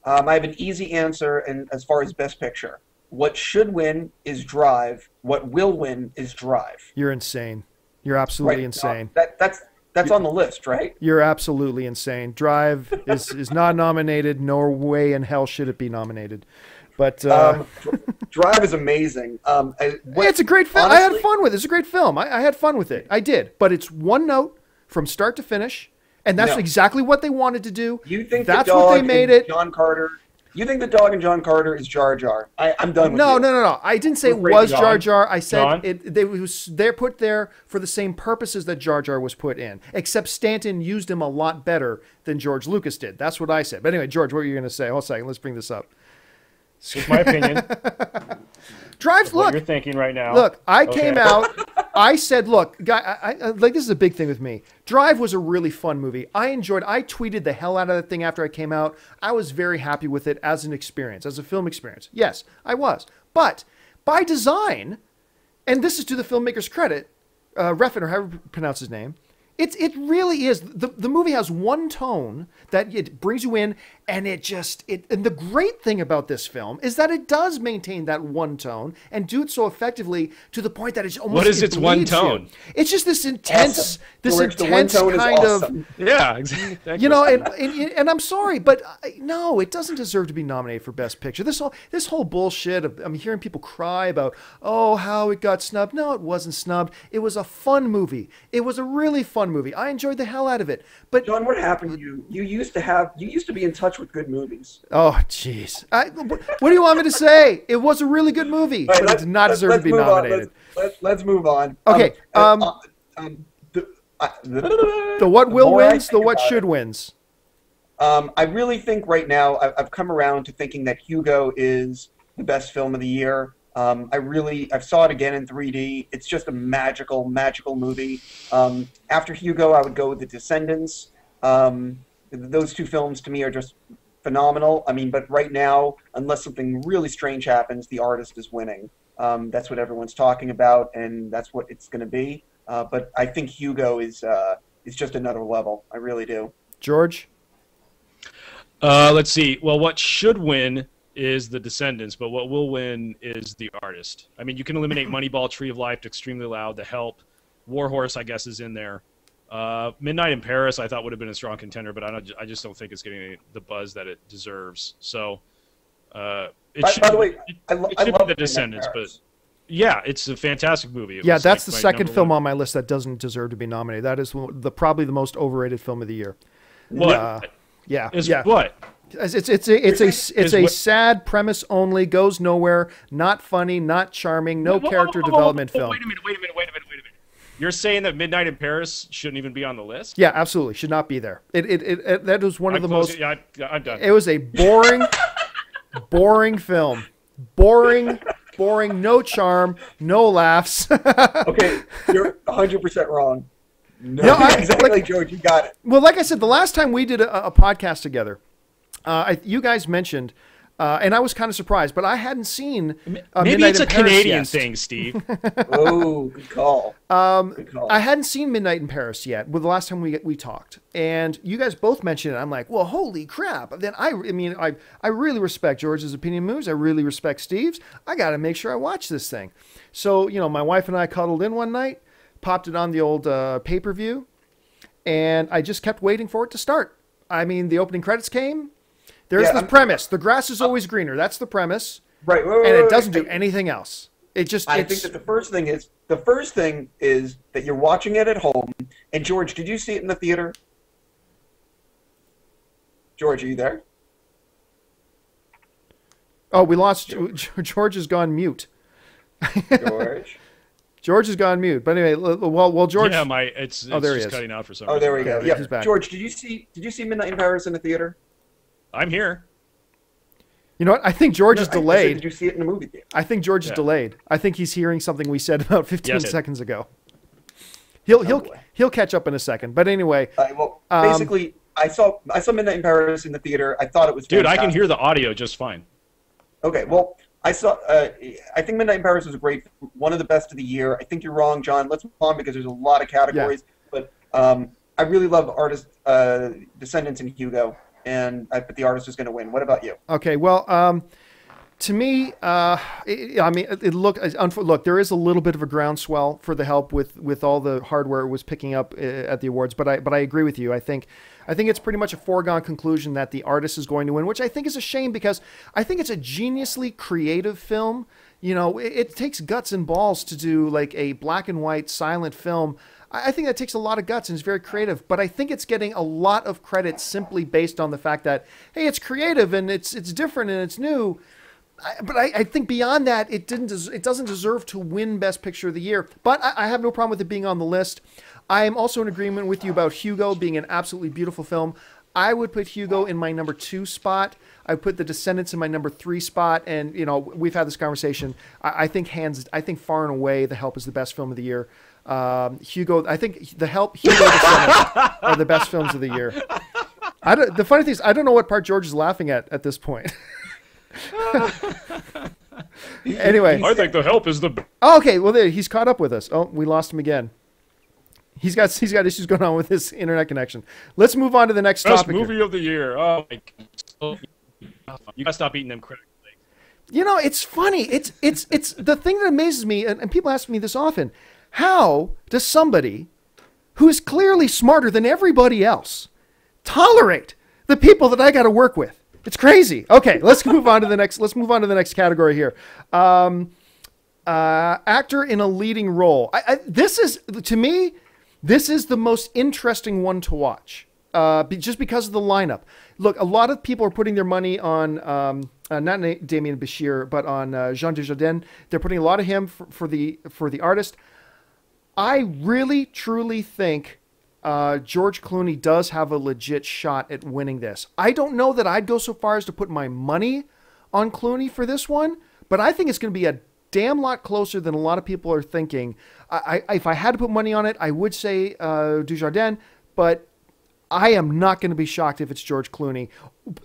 I have an easy answer and as far as Best Picture. What should win is Drive. What will win is Drive. You're insane. You're absolutely insane. That's on the list, right? You're absolutely insane. Drive is not nominated. No way in hell should it be nominated. But Drive is amazing. it's a great film. I had fun with it. It's a great film. I had fun with it. I did. But it's one note from start to finish, and that's exactly what they wanted to do. You think that's the dog what they made and it? John Carter? You think the dog and John Carter is Jar Jar? I'm done with you. No. I didn't say it was Jar Jar. I said they're put there for the same purposes that Jar Jar was put in, except Stanton used him a lot better than George Lucas did. That's what I said. But anyway, George, what were you going to say? Hold a second. Let's bring this up. It's my opinion. Drives, look. What you're thinking right now. Look, I came out. I said, look, guy, I like this is a big thing with me. Drive was a really fun movie. I tweeted the hell out of that thing after I came out. I was very happy with it as an experience, as a film experience. Yes, I was. But by design, and this is to the filmmaker's credit, Refn, or however you pronounce his name, it really is. The movie has one tone that it brings you in, and and the great thing about this film is that it does maintain that one tone and do it so effectively to the point that it's almost. What is its one tone? It's just this intense, awesome. kind awesome. of. Yeah, exactly. You know, and I'm sorry, but no, it doesn't deserve to be nominated for Best Picture. This whole bullshit of I'm hearing people cry about how it got snubbed. No, it wasn't snubbed. It was a fun movie. It was a really fun movie. I enjoyed the hell out of it. But John, what happened to you? You used to be in touch with good movies. Oh, jeez. What do you want me to say? It was a really good movie, but it did not deserve to be nominated. Let's move on. Okay. The what will wins, the what should wins. I really think right now I've come around to thinking that Hugo is the best film of the year. I saw it again in 3D. It's just a magical movie. After Hugo, I would go with The Descendants. Those two films to me are just phenomenal. I mean, but right now, unless something really strange happens, The Artist is winning. That's what everyone's talking about, and that's what it's going to be. But I think Hugo is just another level. I really do. George? Let's see. Well, what should win is The Descendants, but what will win is The Artist. I mean, you can eliminate Moneyball, Tree of Life, Extremely Loud, The Help. Warhorse, I guess, is in there. Midnight in Paris, I thought would have been a strong contender, but I just don't think it's getting the buzz that it deserves. So, by the way, I love The Descendants, but yeah, it's a fantastic movie. That's the second film on my list that doesn't deserve to be nominated. That is probably the most overrated film of the year. What? What? It's a sad premise only, goes nowhere, not funny, not charming, no character development film. Wait a minute. You're saying that Midnight in Paris shouldn't even be on the list? Yeah, absolutely, should not be there. That was one of the most. Yeah, I'm done. It was a boring, boring film. Boring, no charm, no laughs. Okay, you're 100% wrong. No, exactly, George. You got it. Well, like I said, the last time we did a podcast together, you guys mentioned, and I was kind of surprised, but I hadn't seen Maybe it's a Canadian thing, Steve. Oh, good call. I hadn't seen Midnight in Paris yet. Well, the last time we talked, and you guys both mentioned it. I'm like, well, holy crap! Then I really respect George's opinion moves. I really respect Steve's. I got to make sure I watch this thing. So my wife and I cuddled in one night, popped it on the old pay-per-view, and I just kept waiting for it to start. I mean, the opening credits came. There's the premise. The grass is always greener. That's the premise. Right. And it doesn't do anything else. I think that the first thing is that you're watching it at home. And George, did you see it in the theater? George, are you there? Oh, we lost. George has gone mute. George. George has gone mute. But anyway, well, George. Yeah, it's there just cutting out for some reason. Oh, there we go. Yeah, he's back. George, did you see Midnight in Paris in the theater? I'm here. You know what? I think George is delayed. Did you see it in the movie theater? I think George is delayed. I think he's hearing something we said about 15 seconds ago. He'll catch up in a second. But anyway, basically, I saw Midnight in Paris in the theater. I thought it was fantastic. Dude, I can hear the audio just fine. Okay, well, I think Midnight in Paris was one of the best of the year. I think you're wrong, John. Let's move on because there's a lot of categories. Yeah. But I really love Artist Descendants and Hugo. And I bet The Artist is going to win. What about you? Okay, well, To me, I mean, look, there is a little bit of a groundswell for The Help with all the hardware it was picking up at the awards, but I agree with you. I think it's pretty much a foregone conclusion that the artist is going to win, which I think is a shame because I think it's a geniusly creative film. You know, it takes guts and balls to do like a black and white silent film. I think that takes a lot of guts and is very creative, but I think it's getting a lot of credit simply based on the fact that, hey, it's creative and it's different and it's new. But I think beyond that, it doesn't deserve to win Best Picture of the Year. But I have no problem with it being on the list. I am also in agreement with you about Hugo being an absolutely beautiful film. I would put Hugo in my number 2 spot. I would put The Descendants in my number 3 spot. And you know, we've had this conversation. I think far and away, The Help is the best film of the year. Hugo, I think The Help, Hugo, Descendants are the best films of the year. The funny thing is, I don't know what part George is laughing at this point. Anyway, I think The Help is the. Oh, okay, well, he's caught up with us. Oh, we lost him again. He's got issues going on with his internet connection. Let's move on to the next Best topic. movie of the year. Oh my God. You gotta stop eating them critically. You know, it's funny. It's the thing that amazes me, and people ask me this often. How does somebody who is clearly smarter than everybody else tolerate the people that I got to work with? It's crazy. Okay, let's move on to the next. Let's move on to the next category here. Actor in a leading role. This is, to me, this is the most interesting one to watch. Just because of the lineup. Look, a lot of people are putting their money on not Damien Bashir, but on Jean Dujardin. They're putting a lot of him for the artist. I really, truly think George Clooney does have a legit shot at winning this. I don't know that I'd go so far as to put my money on Clooney for this one, but I think it's going to be a damn lot closer than a lot of people are thinking. If I had to put money on it, I would say Dujardin, but I am not going to be shocked if it's George Clooney.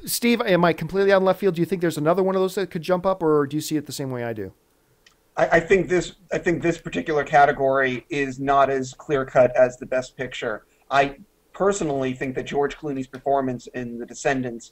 Steve, am I completely out of left field? Do you think there's another one of those that could jump up, or do you see it the same way I do? I think this particular category is not as clear-cut as the Best Picture. I personally think that George Clooney's performance in The Descendants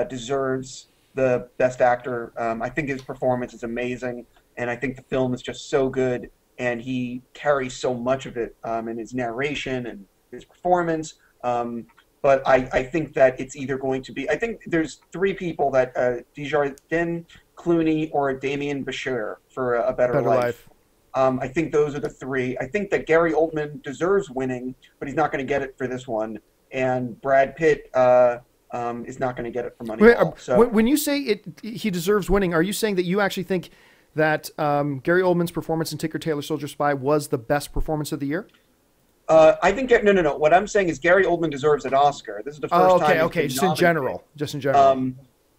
deserves the Best Actor. I think his performance is amazing, and I think the film is just so good, and he carries so much of it in his narration and his performance. But I think that it's either going to be... I think there's 3 people that Dujardin, Clooney, or Damien Bashir for A Better Life. I think those are the 3. I think that Gary Oldman deserves winning, but he's not going to get it for this one. And Brad Pitt is not going to get it for Moneyball. So when you say he deserves winning, are you saying that you actually think that Gary Oldman's performance in Tinker Tailor Soldier Spy was the best performance of the year? I think no. What I'm saying is Gary Oldman deserves an Oscar. This is the first time. Okay. Just in general.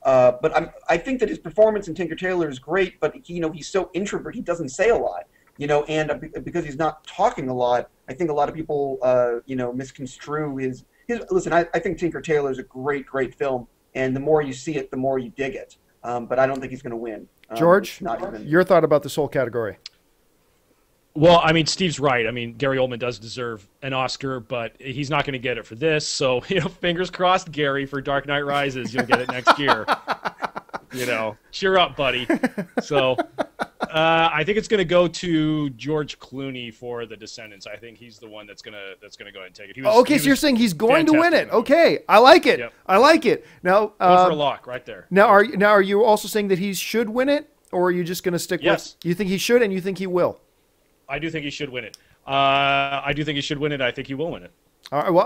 But I think that his performance in Tinker Tailor is great, but he's so introverted. He doesn't say a lot, and because he's not talking a lot, I think a lot of people misconstrue his. Listen, I think Tinker Tailor is a great film, and the more you see it, the more you dig it. But I don't think he's going to win. George, your thought about this whole category? Well, I mean, Steve's right. I mean, Gary Oldman does deserve an Oscar, but he's not going to get it for this. So, fingers crossed, Gary, for Dark Knight Rises. You'll get it next year. Cheer up, buddy. So, I think it's going to go to George Clooney for The Descendants. I think he's the one that's going to go ahead and take it. So you're saying he's going to win it? Okay, I like it. Yep. I like it. Now, go for a lock right there. Now, are you also saying that he should win it, or are you just going to stick with? You think he should, and you think he will? I do think he should win it. I do think he should win it. I think he will win it. All right. Well,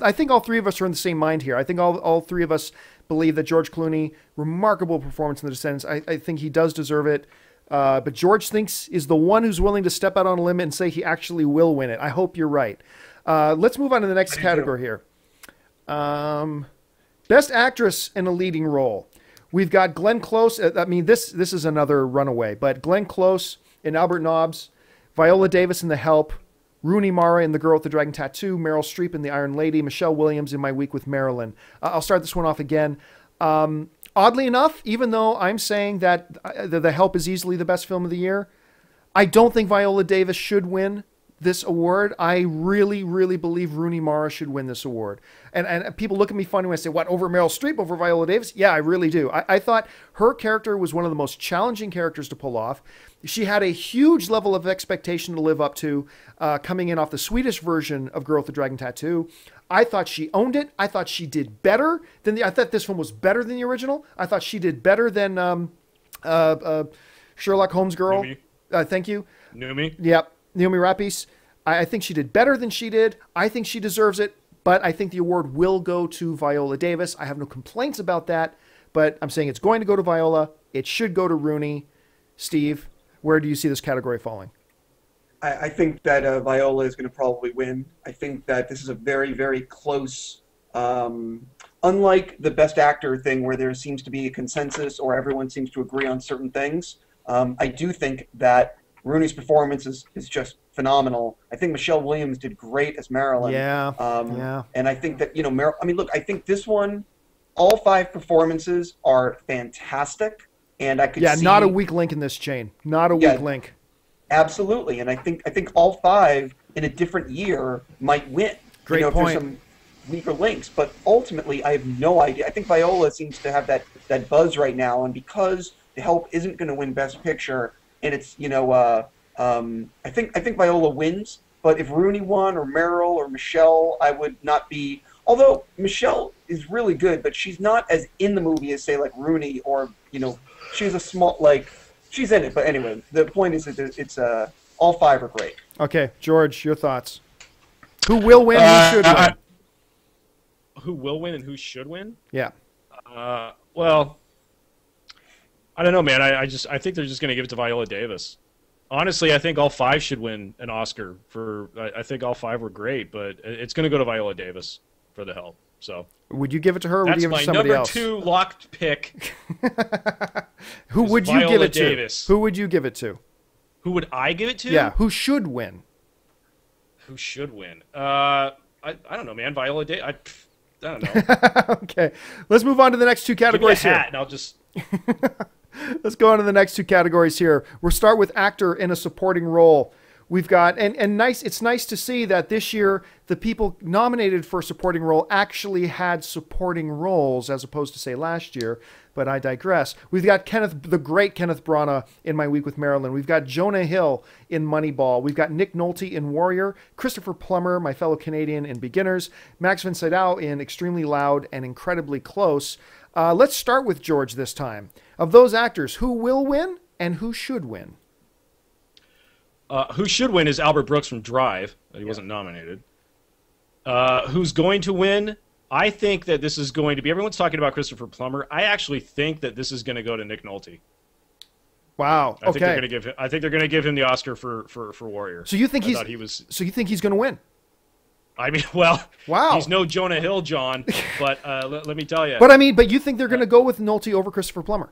I think all 3 of us are in the same mind here. I think all 3 of us believe that George Clooney, remarkable performance in The Descendants. I think he does deserve it. But George is the one who's willing to step out on a limb and say he actually will win it. I hope you're right. Let's move on to the next category here. Best Actress in a Leading Role. We've got Glenn Close. I mean, this is another runaway, but Glenn Close in Albert Nobbs, Viola Davis in The Help, Rooney Mara in The Girl with the Dragon Tattoo, Meryl Streep in The Iron Lady, Michelle Williams in My Week with Marilyn. I'll start this one off again. Oddly enough, even though I'm saying that The Help is easily the best film of the year, I don't think Viola Davis should win this award. I really, really believe Rooney Mara should win this award. And people look at me funny when I say, what, over Meryl Streep, over Viola Davis? Yeah, I really do. I thought her character was one of the most challenging characters to pull off. She had a huge level of expectation to live up to, coming in off the Swedish version of Girl with the Dragon Tattoo. I thought she owned it. I thought she did better than I thought this one was better than the original. I thought she did better than Sherlock Holmes girl. Thank you. Naomi? Yep. Naomi Rapace. I think she did better than she did. I think she deserves it, but I think the award will go to Viola Davis. I have no complaints about that, but I'm saying it's going to go to Viola. It should go to Rooney. Steve, where do you see this category falling? I think that Viola is going to probably win. I think that this is a very, very close, unlike the Best Actor thing where there seems to be a consensus or everyone seems to agree on certain things. I do think that Rooney's performance is just phenomenal. I think Michelle Williams did great as Marilyn. Yeah. And I think that, look, I think this one, all 5 performances are fantastic. And I could see... not a weak link in this chain. Not a weak link. Absolutely. And I think all 5 in a different year might win. Great point. If there's some weaker links. But ultimately, I have no idea. I think Viola seems to have that buzz right now. And because The Help isn't going to win Best Picture, and it's, I think Viola wins. But if Rooney won, or Meryl, or Michelle, I would not be... Although Michelle is really good, but she's not as in the movie as, say, like Rooney, or, she's a small, she's in it. But anyway, the point is that it's all 5 are great. Okay, George, your thoughts. Who will win and who should win? Who will win and who should win? Yeah. Well, I don't know, man. I think they're just going to give it to Viola Davis. Honestly, I think all 5 should win an Oscar for. I think all 5 were great, but it's going to go to Viola Davis for The Help. So. Would you give it to her, or would you give it to That's my somebody number else? 2 locked pick. Who would you give it to? Davis. Who would you give it to? Who would I give it to? Yeah, who should win? Who should win? I don't know, man. Viola Davis. I don't know. Okay, let's move on to the next 2 categories Give me a hat, here. and I'll just. Let's go on to the next 2 categories here. We'll start with actor in a supporting role. We've got, and nice. It's nice to see that this year the people nominated for supporting role actually had supporting roles, as opposed to, say, last year. But I digress. We've got the great Kenneth Branagh in My Week with Marilyn. We've got Jonah Hill in Moneyball. We've got Nick Nolte in Warrior. Christopher Plummer, my fellow Canadian, in Beginners. Max von Sydow in Extremely Loud and Incredibly Close. Let's start with George this time. Of those actors, who will win and who should win? Who should win is Albert Brooks from Drive. He wasn't nominated. Who's going to win? I think that this is going to be... Everyone's talking about Christopher Plummer. I actually think that this is going to go to Nick Nolte. Wow. I think they're going to give him the Oscar for Warrior. So you think So you think he's going to win? I mean, well, wow. He's no Jonah Hill, John, but let me tell you. But you think they're going to go with Nolte over Christopher Plummer?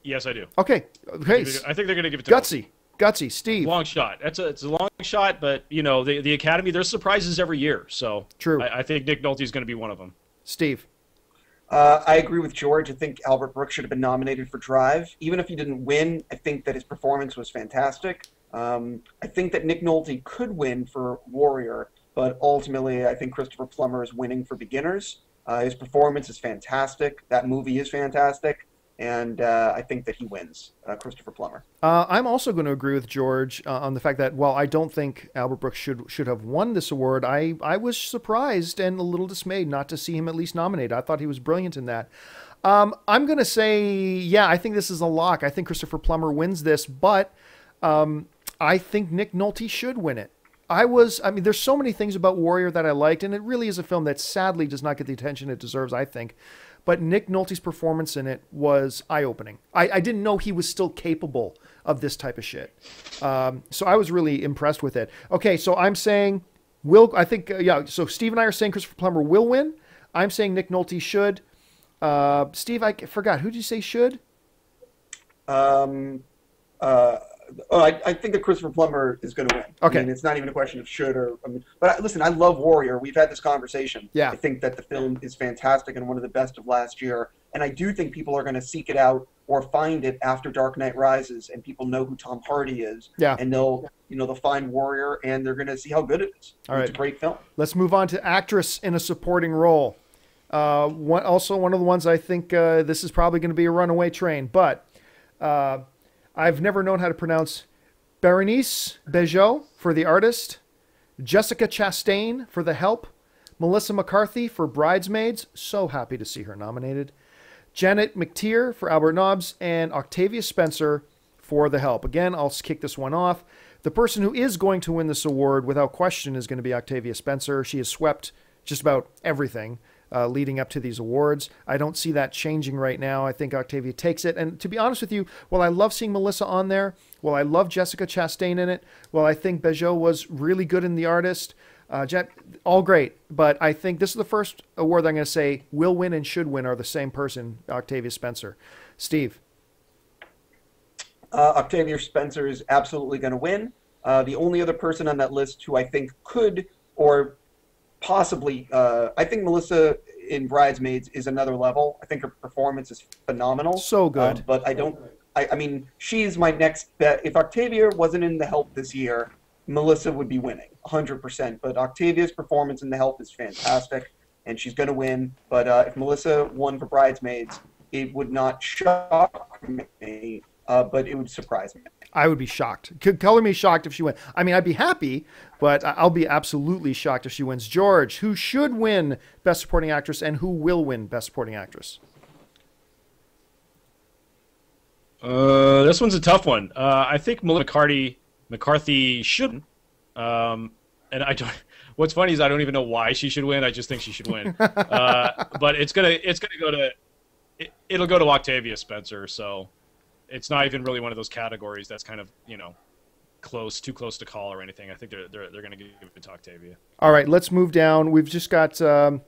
Yes, I do. Okay. I think they're going to give it to Gutsy, Steve. Long shot. It's a long shot, but the Academy, there's surprises every year. So true. I think Nick Nolte is going to be one of them. Steve. I agree with George. I think Albert Brooks should have been nominated for Drive. Even if he didn't win, I think that his performance was fantastic. I think that Nick Nolte could win for Warrior, but ultimately I think Christopher Plummer is winning for Beginners. His performance is fantastic. That movie is fantastic. And I think that he wins, Christopher Plummer. I'm also going to agree with George on the fact that, while I don't think Albert Brooks should have won this award, I was surprised and a little dismayed not to see him at least nominated. I thought he was brilliant in that. I'm going to say, yeah, I think this is a lock. I think Christopher Plummer wins this, but I think Nick Nolte should win it. There's so many things about Warrior that I liked, and it really is a film that sadly does not get the attention it deserves, I think. But Nick Nolte's performance in it was eye-opening. I didn't know he was still capable of this type of shit. So I was really impressed with it. Okay, so I'm saying so Steve and I are saying Christopher Plummer will win. I'm saying Nick Nolte should. Steve, I forgot. Who did you say should? I think that Christopher Plummer is going to win. Okay. I mean, it's not even a question of should or... but listen, I love Warrior. We've had this conversation. Yeah. I think that the film is fantastic and one of the best of last year. And I do think people are going to seek it out or find it after Dark Knight Rises, and people know who Tom Hardy is. Yeah. And they'll find Warrior, and they're going to see how good it is. All right. It's a great film. Let's move on to actress in a supporting role. Also, one of the ones I think this is probably going to be a runaway train, but I've never known how to pronounce Berenice Bejo for The Artist, Jessica Chastain for The Help, Melissa McCarthy for Bridesmaids, so happy to see her nominated, Janet McTeer for Albert Nobbs, and Octavia Spencer for The Help. Again, I'll kick this one off. The person who is going to win this award, without question, is going to be Octavia Spencer. She has swept just about everything leading up to these awards. I don't see that changing right now. I think Octavia takes it. And to be honest with you, while I love seeing Melissa on there, while I love Jessica Chastain in it, while I think Bejo was really good in The Artist, all great. But I think this is the first award that I'm going to say will win and should win are the same person, Octavia Spencer. Steve. Octavia Spencer is absolutely going to win. The only other person on that list who I think could or possibly, I think Melissa in Bridesmaids is another level. I think her performance is phenomenal. So good. But I mean, she's my next bet. If Octavia wasn't in The Help this year, Melissa would be winning 100%. But Octavia's performance in The Help is fantastic, and she's going to win. But if Melissa won for Bridesmaids, it would not shock me, but it would surprise me. I would be shocked. Color me shocked if she wins. I mean, I'd be happy, but I'll be absolutely shocked if she wins. George, who should win Best Supporting Actress and who will win Best Supporting Actress? This one's a tough one. I think Melissa McCarthy should. And I don't. What's funny is I don't even know why she should win. I just think she should win. But it'll go to Octavia Spencer. So. It's not even really one of those categories that's kind of, too close to call or anything. I think they're going to give it to Octavia. All right, let's move down. We've just got. I'm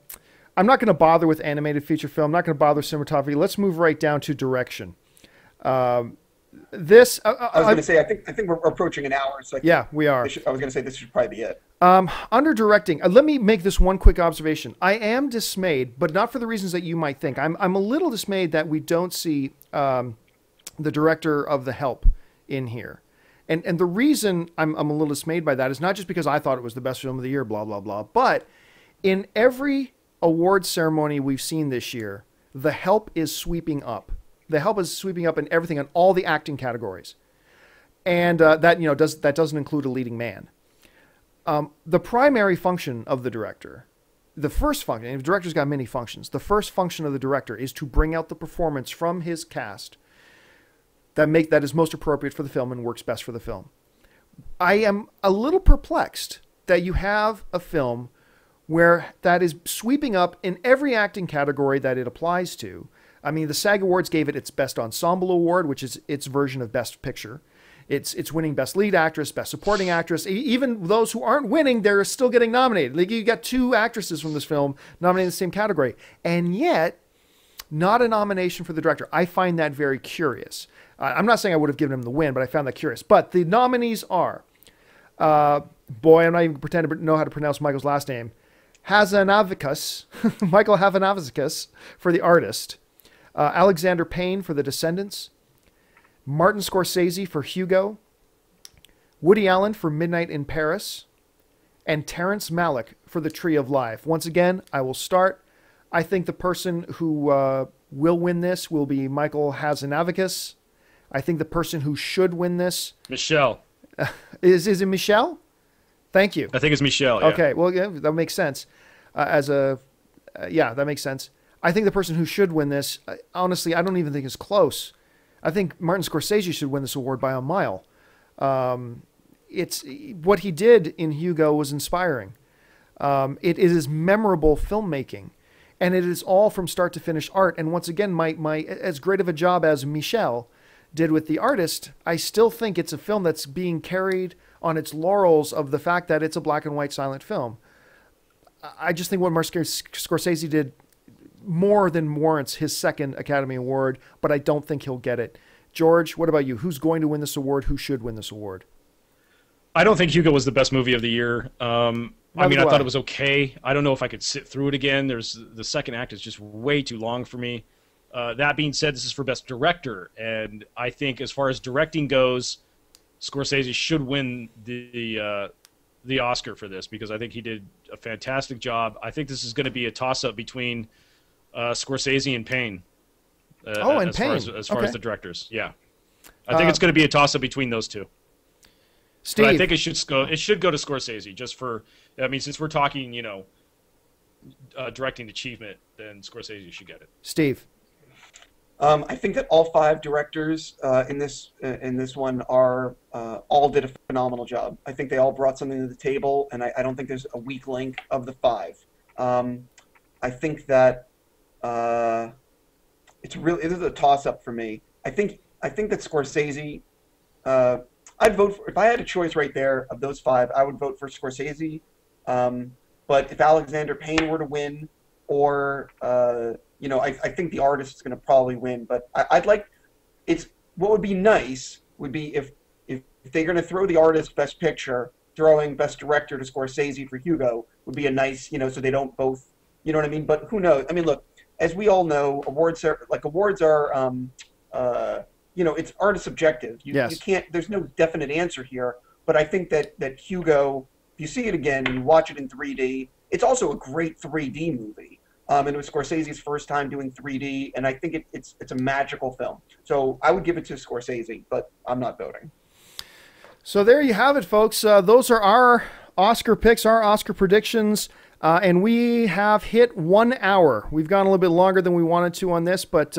not going to bother with animated feature film. I'm not going to bother with cinematography. Let's move right down to direction. I was going to say I think we're approaching an hour. So yeah, we are. I was going to say this should probably be it. Under directing, let me make this one quick observation. I am dismayed, but not for the reasons that you might think. I'm a little dismayed that we don't see. The director of The Help in here. And the reason I'm a little dismayed by that is not just because I thought it was the best film of the year, blah, blah, blah, but in every award ceremony we've seen this year, The Help is sweeping up. The Help is sweeping up in everything, on all the acting categories. And that doesn't include a leading man. The primary function of the director, the first function, and the director's got many functions, the first function of the director is to bring out the performance from his cast that is most appropriate for the film and works best for the film. I am a little perplexed that you have a film where that is sweeping up in every acting category that it applies to. I mean, the SAG Awards gave it its Best Ensemble Award, which is its version of Best Picture. It's winning Best Lead Actress, Best Supporting Actress. Even those who aren't winning, they're still getting nominated. Like, you got 2 actresses from this film nominated in the same category. And yet, not a nomination for the director. I find that very curious. I'm not saying I would have given him the win, but I found that curious. But the nominees are, I'm not even pretending to know how to pronounce Michael's last name, Hazanavicius, Michael Hazanavicius for The Artist, Alexander Payne for The Descendants, Martin Scorsese for Hugo, Woody Allen for Midnight in Paris, and Terrence Malick for The Tree of Life. Once again, I will start. I think the person who will win this will be Michael Hazanavicius. I think the person who should win this... Michelle. Is it Michelle? Thank you. I think it's Michelle, yeah. Okay, well, yeah, that makes sense. That makes sense. I think the person who should win this, honestly, I don't even think is close. I think Martin Scorsese should win this award by a mile. It's what he did in Hugo was inspiring. It is memorable filmmaking, and it is all from start to finish art. And once again, my as great of a job as Michelle did with The Artist, I still think it's a film that's being carried on its laurels of the fact that it's a black and white silent film. I just think what Martin Scorsese did more than warrants his second Academy Award, but I don't think he'll get it. George, what about you? Who's going to win this award? Who should win this award? I don't think Hugo was the best movie of the year. I thought it was okay. I don't know if I could sit through it again. The second act is just way too long for me. That being said, this is for Best Director, and I think as far as directing goes, Scorsese should win the Oscar for this because I think he did a fantastic job. I think this is going to be a toss-up between Scorsese and Payne. And Payne. As far as the directors, yeah. I think it's going to be a toss-up between those two. Steve, but I think it should go to Scorsese just for. I mean, since we're talking, directing achievement, then Scorsese should get it. Steve. I think that all 5 directors in this one are all did a phenomenal job. I think they all brought something to the table, and I don't think there's a weak link of the 5. I think that it is a toss-up for me. I think that Scorsese. I'd vote for, if I had a choice right there of those 5, I would vote for Scorsese. But if Alexander Payne were to win, or I think the artist is going to probably win. But what would be nice would be if they're going to throw the artist Best Picture, throwing Best Director to Scorsese for Hugo would be a nice, so they don't both, you know what I mean? But who knows? I mean, look, as we all know, awards are it's art is subjective. You can't. There's no definite answer here. But I think that Hugo, if you see it again and you watch it in 3D, it's also a great 3D movie. And it was Scorsese's first time doing 3D, and I think it's a magical film. So I would give it to Scorsese, but I'm not voting. So there you have it, folks. Those are our Oscar picks, our Oscar predictions, and we have hit 1 hour. We've gone a little bit longer than we wanted to on this, but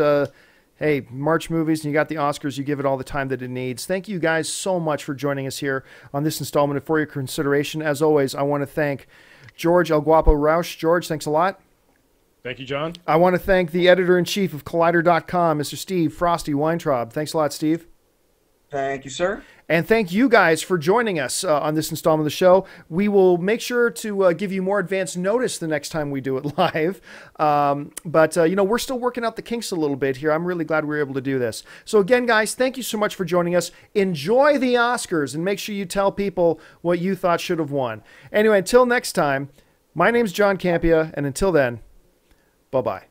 hey, March movies, and you got the Oscars. You give it all the time that it needs. Thank you guys so much for joining us here on this installment of For Your Consideration. As always, I want to thank George El Guapo Rausch. George, thanks a lot. Thank you, John. I want to thank the editor-in-chief of Collider.com, Mr. Steve Frosty Weintraub. Thanks a lot, Steve. Thank you, sir. And thank you guys for joining us on this installment of the show. We will make sure to give you more advance notice the next time we do it live. But we're still working out the kinks a little bit here. I'm really glad we were able to do this. So again, guys, thank you so much for joining us. Enjoy the Oscars and make sure you tell people what you thought should have won. Anyway, until next time, my name's John Campia, and until then, bye-bye.